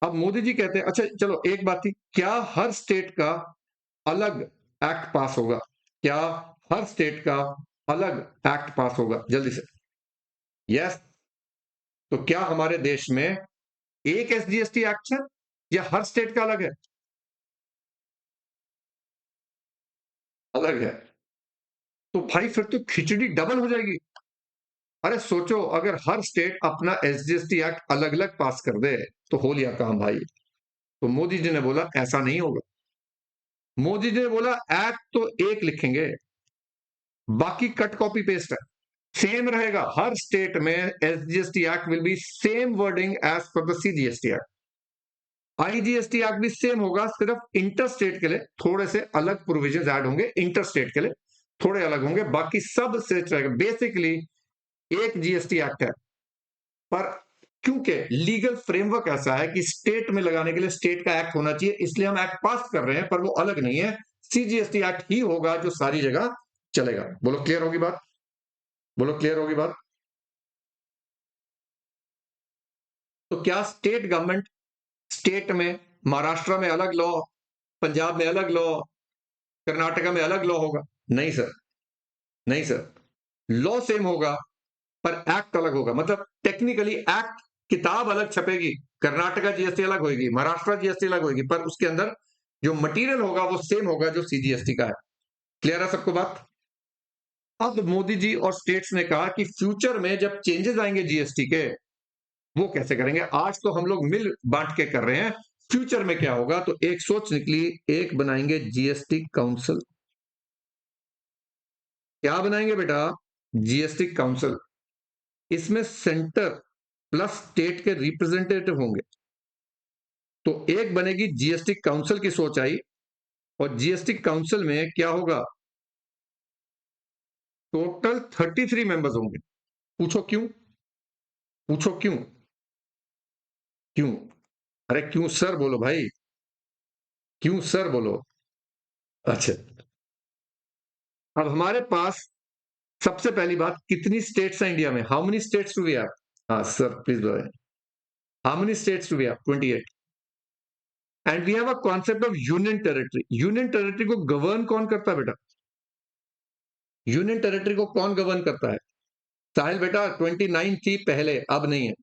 अब मोदी जी कहते हैं, अच्छा चलो एक बात थी, क्या हर स्टेट का अलग एक्ट पास होगा? क्या हर स्टेट का अलग एक्ट पास होगा? जल्दी से। यस। तो क्या हमारे देश में एक एसजीएसटी एक्ट है, या हर स्टेट का अलग है? अलग है। तो भाई फिर तो खिचड़ी डबल हो जाएगी। अरे सोचो, अगर हर स्टेट अपना एसजीएसटी एक्ट अलग अलग पास कर दे तो हो लिया काम भाई। तो मोदी जी ने बोला ऐसा नहीं होगा। मोदी जी ने बोला एक्ट तो एक लिखेंगे, बाकी कट कॉपी पेस्ट है, सेम रहेगा हर स्टेट में। SGST act will be same wording as per the CGST act. IGST act भी सेम होगा, सिर्फ इंटर स्टेट के लिए थोड़े से अलग प्रोविजन ऐड होंगे, इंटर स्टेट के लिए थोड़े अलग होंगे, बाकी सब से बेसिकली एक जीएसटी एक्ट है। पर क्योंकि लीगल फ्रेमवर्क ऐसा है कि स्टेट में लगाने के लिए स्टेट का एक्ट होना चाहिए, इसलिए हम एक्ट पास कर रहे हैं, पर वो अलग नहीं है। सीजीएसटी एक्ट ही होगा जो सारी जगह चलेगा। बोलो क्लियर होगी बात? बोलो क्लियर होगी बात? तो क्या स्टेट गवर्नमेंट, स्टेट में महाराष्ट्र में अलग लॉ, पंजाब में अलग लॉ, कर्नाटका में अलग लॉ होगा? नहीं सर, नहीं सर। लॉ सेम होगा पर एक्ट अलग होगा। मतलब टेक्निकली एक्ट, किताब अलग छपेगी, कर्नाटका जीएसटी अलग होगी, महाराष्ट्र जीएसटी अलग होगी, पर उसके अंदर जो मटेरियल होगा वो सेम होगा जो सीजीएसटी का है। क्लियर है सबको बात? अब मोदी जी और स्टेट्स ने कहा कि फ्यूचर में जब चेंजेस आएंगे जीएसटी के, वो कैसे करेंगे। आज तो हम लोग मिल बांट के कर रहे हैं, फ्यूचर में क्या होगा। तो एक सोच निकली, एक बनाएंगे जीएसटी काउंसिल। क्या बनाएंगे बेटा? GST council. इसमें सेंटर प्लस स्टेट के रिप्रेजेंटेटिव होंगे। तो एक बनेगी जीएसटी काउंसिल की सोच आई, और जीएसटी काउंसिल में क्या होगा, टोटल 33 मेंबर्स होंगे। पूछो क्यों? पूछो क्यों? क्यों? अरे क्यों सर बोलो भाई, क्यों सर बोलो। अच्छा, अब हमारे पास सबसे पहली बात, कितनी स्टेट्स हैं इंडिया में? How many states do we have? हाँ सर प्लीज बताएं, how many states do we have? 28। And we have a concept of union territory. Union territory को गवर्न कौन करता है बेटा? यूनियन टेरिटरी को कौन गवर्न करता है? साहिल बेटा, 29 थी पहले, अब नहीं है,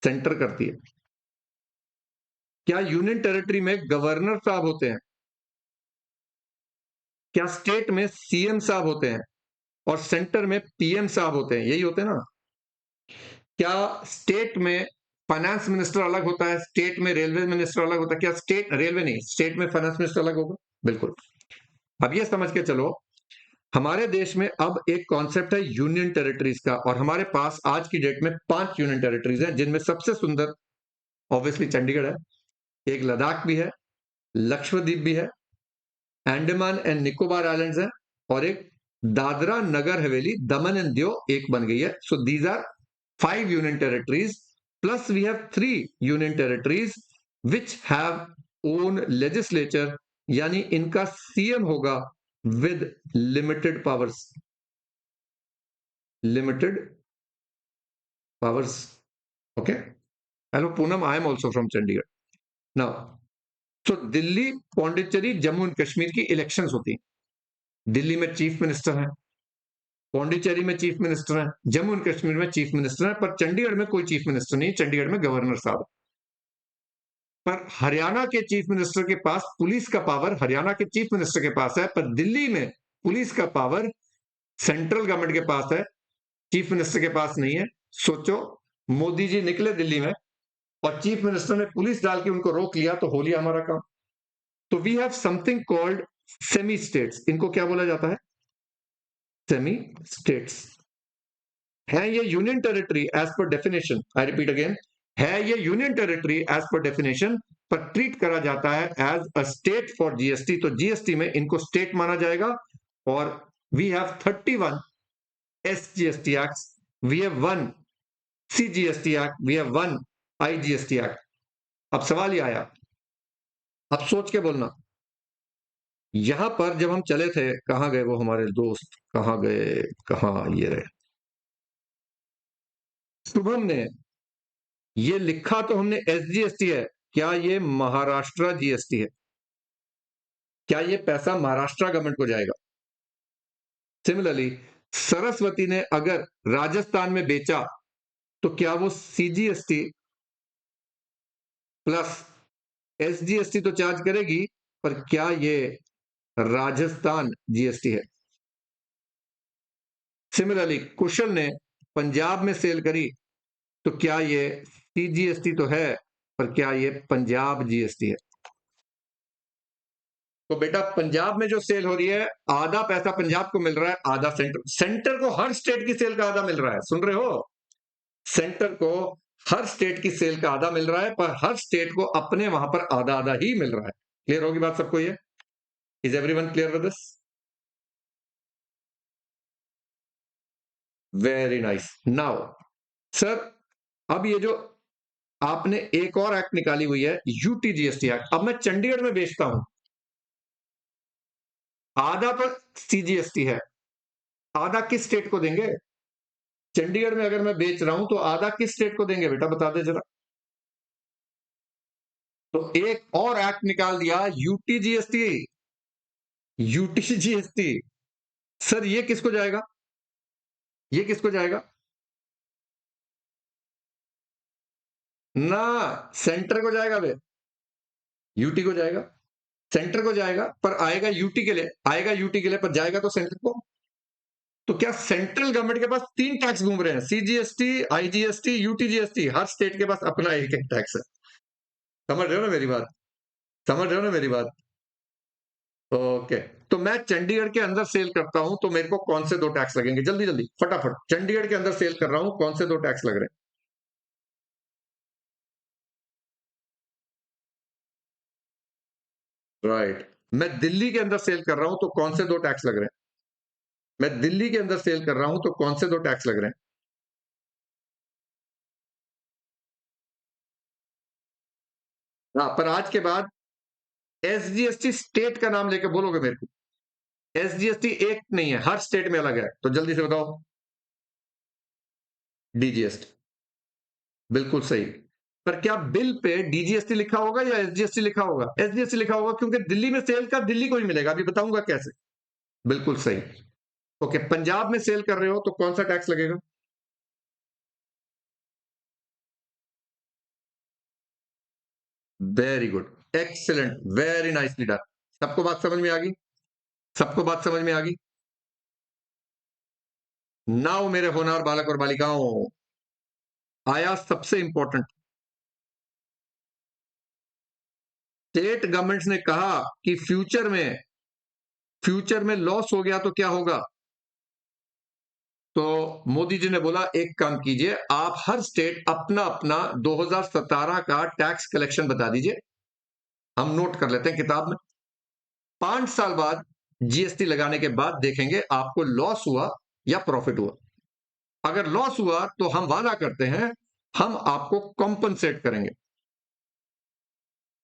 सेंटर करती है। क्या यूनियन टेरिटरी में गवर्नर साहब होते हैं? क्या स्टेट में सीएम साहब होते हैं? और सेंटर में पीएम साहब होते हैं, यही होते हैं ना? क्या स्टेट में फाइनेंस मिनिस्टर अलग होता है, स्टेट में रेलवे मिनिस्टर अलग होता है? क्या स्टेट, रेलवे नहीं, स्टेट में फाइनेंस मिनिस्टर अलग होगा? बिल्कुल। अब ये समझ के चलो, हमारे देश में अब एक कॉन्सेप्ट है यूनियन टेरिटरीज का, और हमारे पास आज की डेट में 5 यूनियन टेरिटरीज हैं, जिनमें सबसे सुंदर ऑब्वियसली चंडीगढ़ है, एक लद्दाख भी है, लक्षद्वीप भी है, अंडमान एंड निकोबार आइलैंड्स है, और एक दादरा नगर हवेली, दमन एंड दियो एक बन गई है। So these are 5 union territories, plus we have 3 union territories which have own legislature, यानी इनका सीएम होगा with limited powers, limited powers. Okay, hello Poonam, I am also from Chandigarh now. So Delhi, Pondicherry, Jammu and Kashmir की इलेक्शंस होती हैं। दिल्ली में चीफ मिनिस्टर है, पौंडीचेरी में चीफ मिनिस्टर है, जम्मू एंड कश्मीर में चीफ मिनिस्टर है, पर चंडीगढ़ में कोई चीफ मिनिस्टर नहीं, चंडीगढ़ में गवर्नर साहब। पर हरियाणा के चीफ मिनिस्टर के पास पुलिस का पावर हरियाणा के चीफ मिनिस्टर के पास है, पर दिल्ली में पुलिस का पावर सेंट्रल गवर्नमेंट के पास है, चीफ मिनिस्टर के पास नहीं है। सोचो, मोदी जी निकले दिल्ली में और चीफ मिनिस्टर ने पुलिस डाल के उनको रोक लिया, तो हो लिया हमारा काम। तो we have something called semi states. इनको क्या बोला जाता है? Semi states. है ये union territory as per definition, I repeat again, है ये union territory as per definition, पर ट्रीट करा जाता है as a state for GST. तो जीएसटी में इनको स्टेट माना जाएगा। और we have 31 SGST act, we have 1 CGST act, we have 1 IGST act. अब सवाल ये आया, अब सोच के बोलना, यहां पर जब हम चले थे, कहां गए वो हमारे दोस्त, कहां गए, कहां ये रहे, शुभम ने ये लिखा तो हमने एसजीएसटी है, क्या ये महाराष्ट्र जीएसटी है? क्या ये पैसा महाराष्ट्र गवर्नमेंट को जाएगा? सिमिलरली, सरस्वती ने अगर राजस्थान में बेचा, तो क्या वो सीजीएसटी प्लस एसजीएसटी तो चार्ज करेगी, पर क्या ये राजस्थान जीएसटी है? सिमिलरली, कुशल ने पंजाब में सेल करी, तो क्या ये सीजीएसटी तो है, पर क्या ये पंजाब जीएसटी है? तो बेटा, पंजाब में जो सेल हो रही है, आधा पैसा पंजाब को मिल रहा है, आधा सेंटर। सेंटर को हर स्टेट की सेल का आधा मिल रहा है, सुन रहे हो? सेंटर को हर स्टेट की सेल का आधा मिल रहा है, पर हर स्टेट को अपने वहां पर आधा आधा ही मिल रहा है। क्लियर होगी बात सबको? ये is everyone clear with this? Very nice. Now sir, अब ये जो आपने एक और एक्ट निकाली हुई है, यूटीजीएसटी एक्ट, अब मैं चंडीगढ़ में बेचता हूं, आधा तो सीजीएसटी है, आधा किस स्टेट को देंगे? चंडीगढ़ में अगर मैं बेच रहा हूं, तो आधा किस स्टेट को देंगे बेटा, बता दे जरा। तो एक और एक्ट निकाल दिया, यूटीजीएसटी। यूटीजीएसटी सर, ये किसको जाएगा? ये किसको जाएगा? ना, सेंटर को जाएगा बे, यूटी को जाएगा। सेंटर को जाएगा पर आएगा यूटी के लिए, आएगा यूटी के लिए पर जाएगा तो सेंटर को। तो क्या सेंट्रल गवर्नमेंट के पास 3 टैक्स घूम रहे हैं, सीजीएसटी, आईजीएसटी, यूटीजीएसटी, हर स्टेट के पास अपना एक-एक टैक्स है। समझ रहे हो ना मेरी बात? समझ रहे हो ना मेरी बात? ओके। तो मैं चंडीगढ़ के अंदर सेल करता हूं तो मेरे को कौन से 2 टैक्स लगेंगे? जल्दी जल्दी फटाफट, चंडीगढ़ के अंदर सेल कर रहा हूं, कौन से 2 टैक्स लग रहे हैं? राइट। मैं दिल्ली के अंदर सेल कर रहा हूं तो कौन से 2 टैक्स लग रहे हैं? मैं दिल्ली के अंदर सेल कर रहा हूं तो कौन से 2 टैक्स लग रहे हैं? हाँ, पर आज के बाद एसजीएसटी स्टेट का नाम लेके बोलोगे मेरे को। एसजीएसटी एक नहीं है, हर स्टेट में अलग है, तो जल्दी से बताओ। डीजीएसटी, बिल्कुल सही। पर क्या बिल पे डीजीएसटी लिखा होगा या एसजीएसटी लिखा होगा? एसजीएसटी लिखा होगा क्योंकि दिल्ली में सेल का दिल्ली को ही मिलेगा, अभी बताऊंगा कैसे। बिल्कुल सही। ओके, पंजाब में सेल कर रहे हो तो कौन सा टैक्स लगेगा? Very good, excellent, very nicely done. सबको बात समझ में आ गई? सबको बात समझ में आ गई? नाउ मेरे होनहार बालक और बालिकाओं, आया सबसे इंपॉर्टेंट। स्टेट गवर्नमेंट्स ने कहा कि फ्यूचर में लॉस हो गया तो क्या होगा? तो मोदी जी ने बोला एक काम कीजिए, आप हर स्टेट अपना अपना 2017 का टैक्स कलेक्शन बता दीजिए, हम नोट कर लेते हैं किताब में। 5 साल बाद जीएसटी लगाने के बाद देखेंगे आपको लॉस हुआ या प्रॉफिट हुआ। अगर लॉस हुआ तो हम वादा करते हैं हम आपको कॉम्पनसेट करेंगे।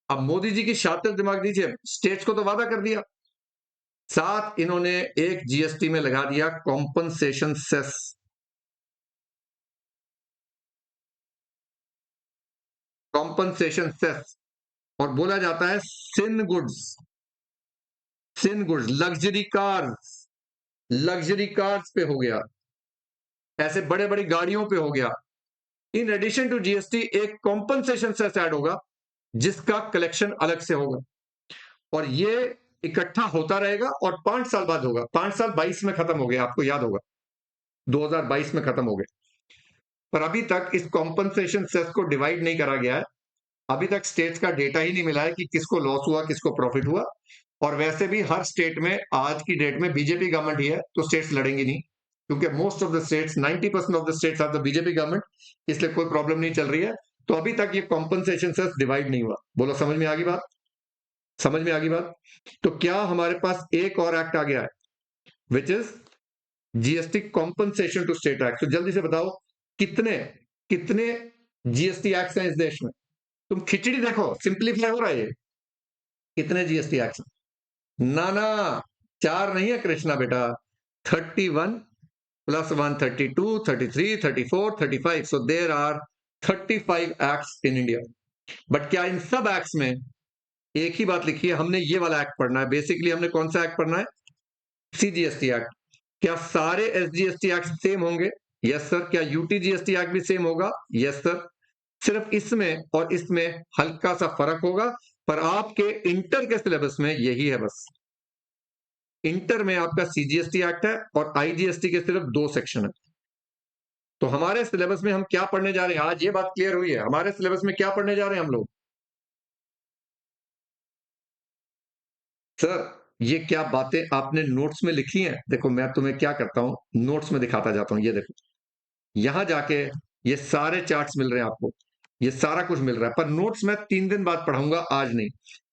अब मोदी जी की शातिर दिमाग दीजिए, स्टेट्स को तो वादा कर दिया, साथ इन्होंने एक जीएसटी में लगा दिया कॉम्पनसेशन सेस। कॉम्पनसेशन सेस, और बोला जाता है sin goods, luxury cars, luxury cars पे हो गया, ऐसे बड़े बड़ी गाड़ियों पे हो गया। इन एडिशन टू जीएसटी एक कॉम्पनसेशन सेस ऐड होगा जिसका कलेक्शन अलग से होगा, और ये इकट्ठा होता रहेगा और 5 साल बाद होगा। 5 साल 22 में खत्म हो गया, आपको याद होगा 2022 में खत्म हो गया। पर अभी तक इस कॉम्पनसेशन सेस को डिवाइड नहीं करा गया है, अभी तक स्टेट्स का डेटा ही नहीं मिला है कि किसको लॉस हुआ किसको प्रॉफिट हुआ। और वैसे भी हर स्टेट में आज की डेट में बीजेपी गवर्नमेंट ही है तो स्टेट्स लड़ेंगी नहीं, क्योंकि most of the states 90% of the states are the BJP government, इसलिए कोई प्रॉब्लम नहीं चल रही है। तो अभी तक ये कॉम्पनसेशन सेस डिवाइड नहीं हुआ। बोलो समझ में आ गई बात? समझ में आ गई बात? तो क्या हमारे पास एक और एक्ट आ गया है which is GST compensation to state act. तो जल्दी से बताओ कितने कितने जीएसटी एक्ट हैं इस देश में? तुम खिचड़ी देखो, सिंप्लीफाई हो रहा है ये। कितने जीएसटी एक्ट? ना ना, 4 नहीं है कृष्णा बेटा, 31 plus 1, 32, 33, 34, 35, so there are 35 acts in India. But क्या इन सब एक्ट्स में एक ही बात लिखी है? हमने ये वाला एक्ट पढ़ना है, बेसिकली हमने कौन सा एक्ट पढ़ना है? CGST act. क्या सारे एसजीएसटी एक्ट सेम होंगे? Yes sir. क्या यूटीजीएसटी एक्ट भी सेम होगा? Yes sir. सिर्फ इसमें और इसमें हल्का सा फर्क होगा, पर आपके इंटर के सिलेबस में यही है बस। इंटर में आपका सीजीएसटी एक्ट है और आईजीएसटी के सिर्फ 2 सेक्शन है। तो हमारे सिलेबस में हम क्या पढ़ने जा रहे हैं, आज ये बात क्लियर हुई है हमारे सिलेबस में क्या पढ़ने जा रहे हैं हम लोग? सर, ये क्या बातें आपने नोट्स में लिखी हैं? देखो मैं तुम्हें क्या करता हूं, नोट्स में दिखाता जाता हूं, ये देखो यहां जाके ये सारे चार्ट्स मिल रहे हैं आपको, ये सारा कुछ मिल रहा है, पर नोट्स मैं 3 दिन बाद पढ़ाऊंगा, आज नहीं,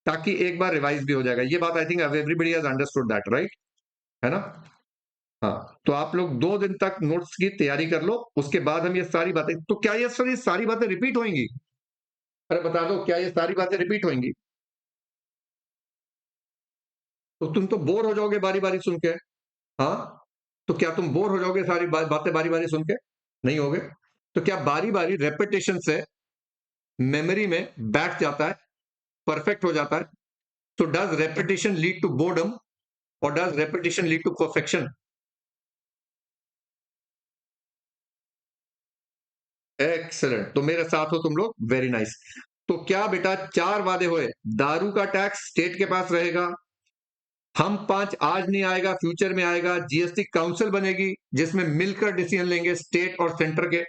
ताकि एक बार रिवाइज भी हो जाएगा। ये बात I think everybody has understood that, right? है ना? हाँ, तो आप लोग 2 दिन तक नोट्स की तैयारी कर लो, उसके बाद हम ये सारी बातें, तो क्या ये सर ये सारी बातें रिपीट होंगी? अरे बता दो, क्या ये सारी बातें रिपीट होंगी? तो तुम तो बोर हो जाओगे बारी बारी सुन के। हाँ, तो क्या तुम बोर हो जाओगे सारी बातें बारी बारी सुन के? नहीं होगे। तो क्या बारी बारी रेपिटेशन से मेमोरी में बैठ जाता है, परफेक्ट हो जाता है? तो does repetition lead to boredom और does repetition lead to perfection? Excellent, तो मेरे साथ हो तुम लोग, वेरी नाइस। तो क्या बेटा 4 वादे हुए, दारू का टैक्स स्टेट के पास रहेगा, हम 5 आज नहीं आएगा, फ्यूचर में आएगा, जीएसटी काउंसिल बनेगी जिसमें मिलकर डिसीजन लेंगे स्टेट और सेंटर के,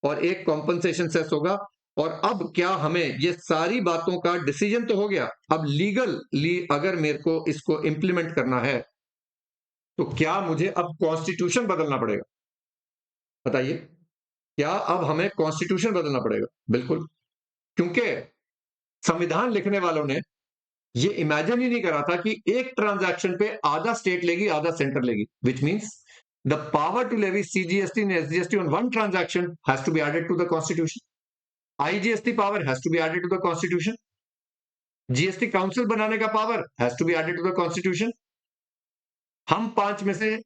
और एक कॉम्पनसेशन सेस होगा। और अब क्या हमें ये सारी बातों का डिसीजन तो हो गया, अब लीगली अगर मेरे को इसको इंप्लीमेंट करना है तो क्या मुझे अब कॉन्स्टिट्यूशन बदलना पड़ेगा? बताइए, क्या अब हमें कॉन्स्टिट्यूशन बदलना पड़ेगा? बिल्कुल, क्योंकि संविधान लिखने वालों ने ये इमेजिन ही नहीं करा था कि एक ट्रांजैक्शन पे आधा स्टेट लेगी, आधा सेंटर लेगी, which means the power to levy CGST and SGST on one transaction has to be added to the constitution. IGST power has to be added to the constitution. GST council बनाने का power has to be added to the constitution. हम 5 में से,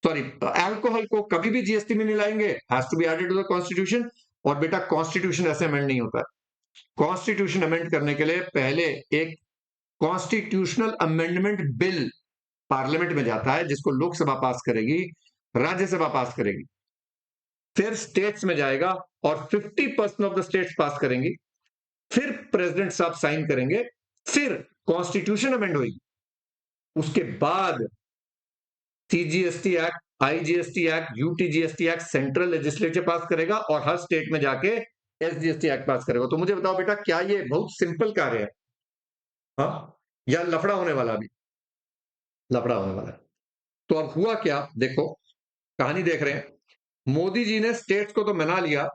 सॉरी, अल्कोहल को कभी भी जीएसटी में नहीं लाएंगे, has to be added to the constitution. और बेटा कॉन्स्टिट्यूशन ऐसे अमेंड नहीं होता। कॉन्स्टिट्यूशन अमेंड करने के लिए पहले एक कॉन्स्टिट्यूशनल अमेंडमेंट बिल पार्लियामेंट में जाता है, जिसको लोकसभा पास करेगी, राज्यसभा पास करेगी, फिर स्टेट्स में जाएगा और 50% ऑफ द स्टेट्स पास करेंगी, फिर प्रेसिडेंट साहब साइन करेंगे, फिर कॉन्स्टिट्यूशन अमेंड होगी। उसके बाद CGST act, IGST act, UTGST act central legislature pass करेगा और हर स्टेट में जाके एसजीएसटी एक्ट पास करेगा। तो मुझे बताओ बेटा, क्या ये बहुत सिंपल कार्य है? हाँ, या लफड़ा होने वाला? अभी लफड़ा होने वाला है। तो अब हुआ क्या, देखो, कहानी देख रहे हैं। मोदी जी ने स्टेट्स को तो मना लिया,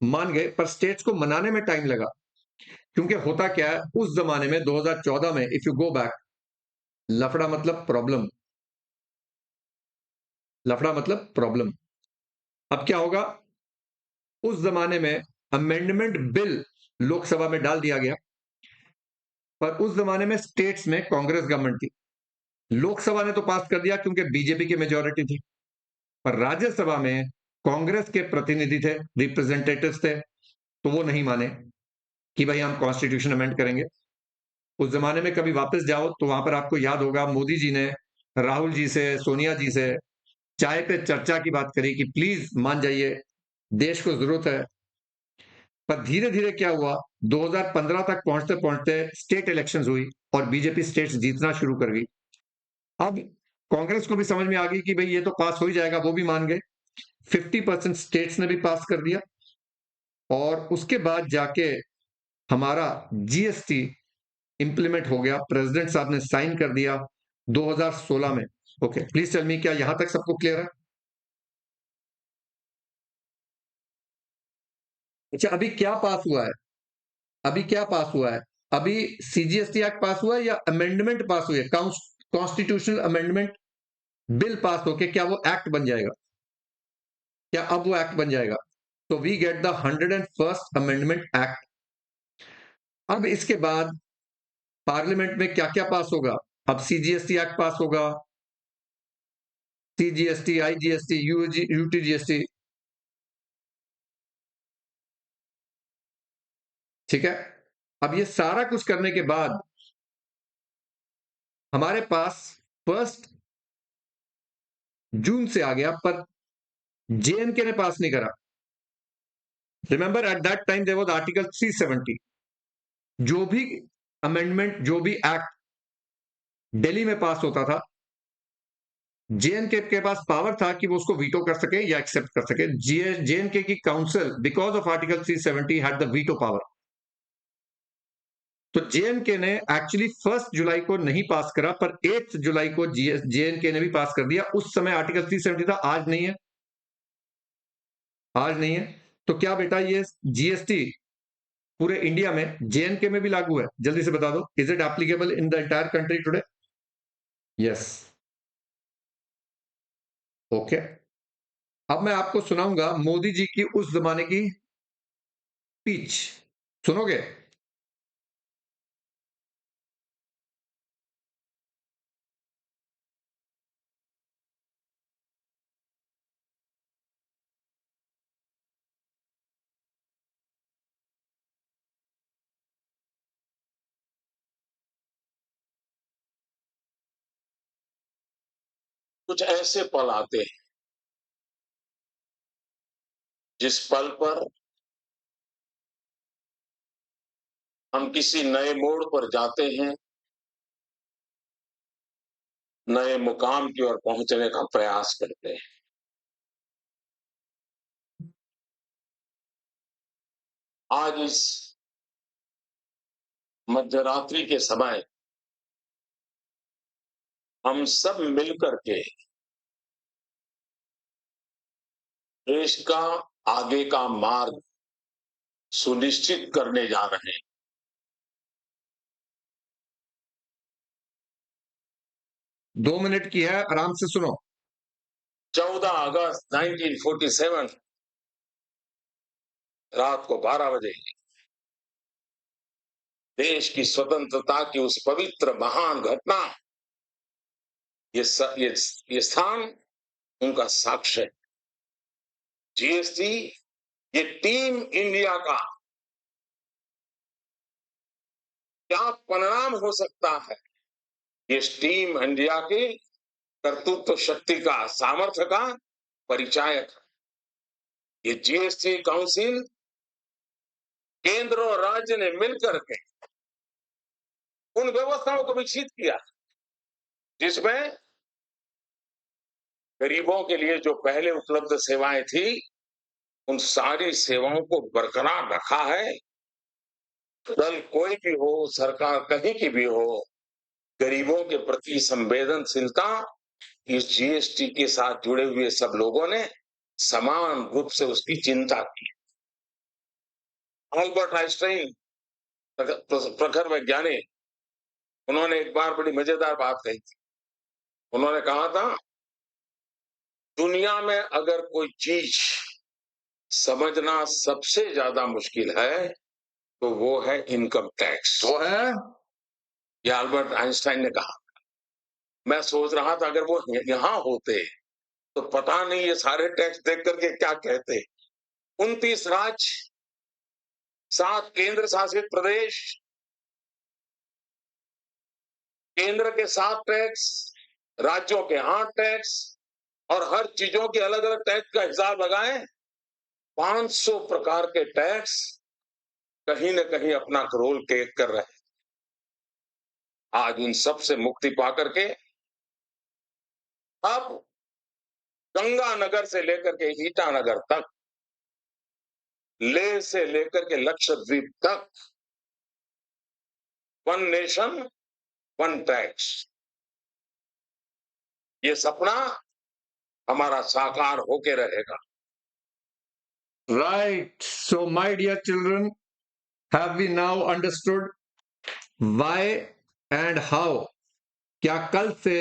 मान गए, पर स्टेट्स को मनाने में टाइम लगा। क्योंकि होता क्या है, उस जमाने में 2014 में, इफ यू गो बैक, लफड़ा मतलब प्रॉब्लम, लफड़ा मतलब प्रॉब्लम। अब क्या होगा, उस जमाने में अमेंडमेंट बिल लोकसभा में डाल दिया गया, पर उस जमाने में स्टेट्स में कांग्रेस गवर्नमेंट थी। लोकसभा ने तो पास कर दिया क्योंकि बीजेपी की मेजोरिटी थी, पर राज्यसभा में कांग्रेस के प्रतिनिधि थे, रिप्रेजेंटेटिव्स थे, तो वो नहीं माने कि भाई हम कॉन्स्टिट्यूशन अमेंड करेंगे। उस जमाने में कभी वापस जाओ तो वहां पर आपको याद होगा, मोदी जी ने राहुल जी से, सोनिया जी से चाय पे चर्चा की बात करी कि प्लीज मान जाइए, देश को जरूरत है। पर धीरे धीरे क्या हुआ, 2015 तक पहुंचते पहुंचते स्टेट इलेक्शंस हुई और बीजेपी स्टेट्स जीतना शुरू कर गई। अब कांग्रेस को भी समझ में आ गई कि भाई ये तो पास हो ही जाएगा, वो भी मान गए। 50% स्टेट्स ने भी पास कर दिया, और उसके बाद जाके हमारा जीएसटी इंप्लीमेंट हो गया, प्रेसिडेंट साहब ने साइन कर दिया 2016 में। ओके, प्लीज टेल मी, क्या यहां तक सबको क्लियर है? अच्छा, अभी क्या पास हुआ है? अभी क्या पास हुआ है? अभी सीजीएसटी एक्ट पास हुआ है या अमेंडमेंट पास हुई है? कॉन्स्टिट्यूशनल अमेंडमेंट बिल पास होके क्या वो एक्ट बन जाएगा? क्या अब वो एक्ट बन जाएगा? तो we get the 101st amendment act. अब इसके बाद पार्लियामेंट में क्या क्या पास होगा? अब सीजीएसटी एक्ट पास होगा, सीजीएसटी, आईजीएसटी, यूटीजीएसटी, ठीक है। अब ये सारा कुछ करने के बाद हमारे पास 1 जून से आ गया, पर जेएनके ने पास नहीं करा। Remember at that time there was article 370। जो भी अमेंडमेंट, जो भी एक्ट दिल्ली में पास होता था, जेएनके के पास पावर था कि वो उसको वीटो कर सके या एक्सेप्ट कर सके। जेएनके की council, because of article 370, had the veto power. तो जेएनके ने एक्चुअली 1 जुलाई को नहीं पास करा, पर 8 जुलाई को जेएनके ने भी पास कर दिया। उस समय आर्टिकल 370 था, आज नहीं है, आज नहीं है। तो क्या बेटा ये जीएसटी पूरे इंडिया में जेएनके में भी लागू है? जल्दी से बता दो, is it applicable in the entire country today? Yes. Okay, अब मैं आपको सुनाऊंगा मोदी जी की उस जमाने की स्पीच, सुनोगे? कुछ ऐसे पल आते हैं जिस पल पर हम किसी नए मोड़ पर जाते हैं, नए मुकाम की ओर पहुंचने का प्रयास करते हैं। आज इस मध्यरात्रि के समय हम सब मिलकर के देश का आगे का मार्ग सुनिश्चित करने जा रहे हैं। 2 मिनट की है, आराम से सुनो। 14 अगस्त 1947 रात को 12 बजे देश की स्वतंत्रता की उस पवित्र महान घटना, ये स्थान उनका साक्ष्य है। जीएसटी ये टीम इंडिया का क्या परिणाम हो सकता है, ये टीम इंडिया के कर्तृत्व शक्ति का, सामर्थ्य का परिचायक है। ये जीएसटी काउंसिल केंद्र और राज्य ने मिलकर के उन व्यवस्थाओं को विकसित किया जिसमें गरीबों के लिए जो पहले उपलब्ध सेवाएं थी, उन सारी सेवाओं को बरकरार रखा है। दल कोई भी हो, सरकार कहीं की भी हो, गरीबों के प्रति संवेदनशीलता इस जीएसटी के साथ जुड़े हुए सब लोगों ने समान रूप से उसकी चिंता की। अल्बर्ट आइंस्टाइन प्रखर वैज्ञानिक, उन्होंने एक बार बड़ी मजेदार बात कही थी। उन्होंने कहा था, दुनिया में अगर कोई चीज समझना सबसे ज्यादा मुश्किल है तो वो है इनकम टैक्स। वो है, ये अल्बर्ट आइंस्टाइन ने कहा। मैं सोच रहा था अगर वो यहां होते तो पता नहीं ये सारे टैक्स देख करके क्या कहते। 29 राज्य, 7 केंद्र शासित प्रदेश, केंद्र के 7 टैक्स, राज्यों के 8 टैक्स और हर चीजों के अलग अलग टैक्स का हिसाब लगाएं, 500 प्रकार के टैक्स कहीं न कहीं अपना रोल प्ले कर रहे हैं। आज उन सब से मुक्ति पाकर के अब गंगानगर से लेकर के ईटानगर तक, लेह से लेकर के लक्षद्वीप तक, वन नेशन वन टैक्स, ये सपना हमारा साकार होके रहेगा। right? So my dear children, have we now understood why and how? क्या कल से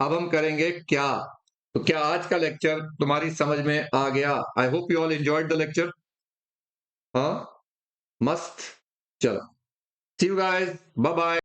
अब हम करेंगे क्या? तो क्या आज का लेक्चर तुम्हारी समझ में आ गया? I hope you all enjoyed the lecture. हाँ, मस्त। चलो, सी यू गाइस, बाय बाय।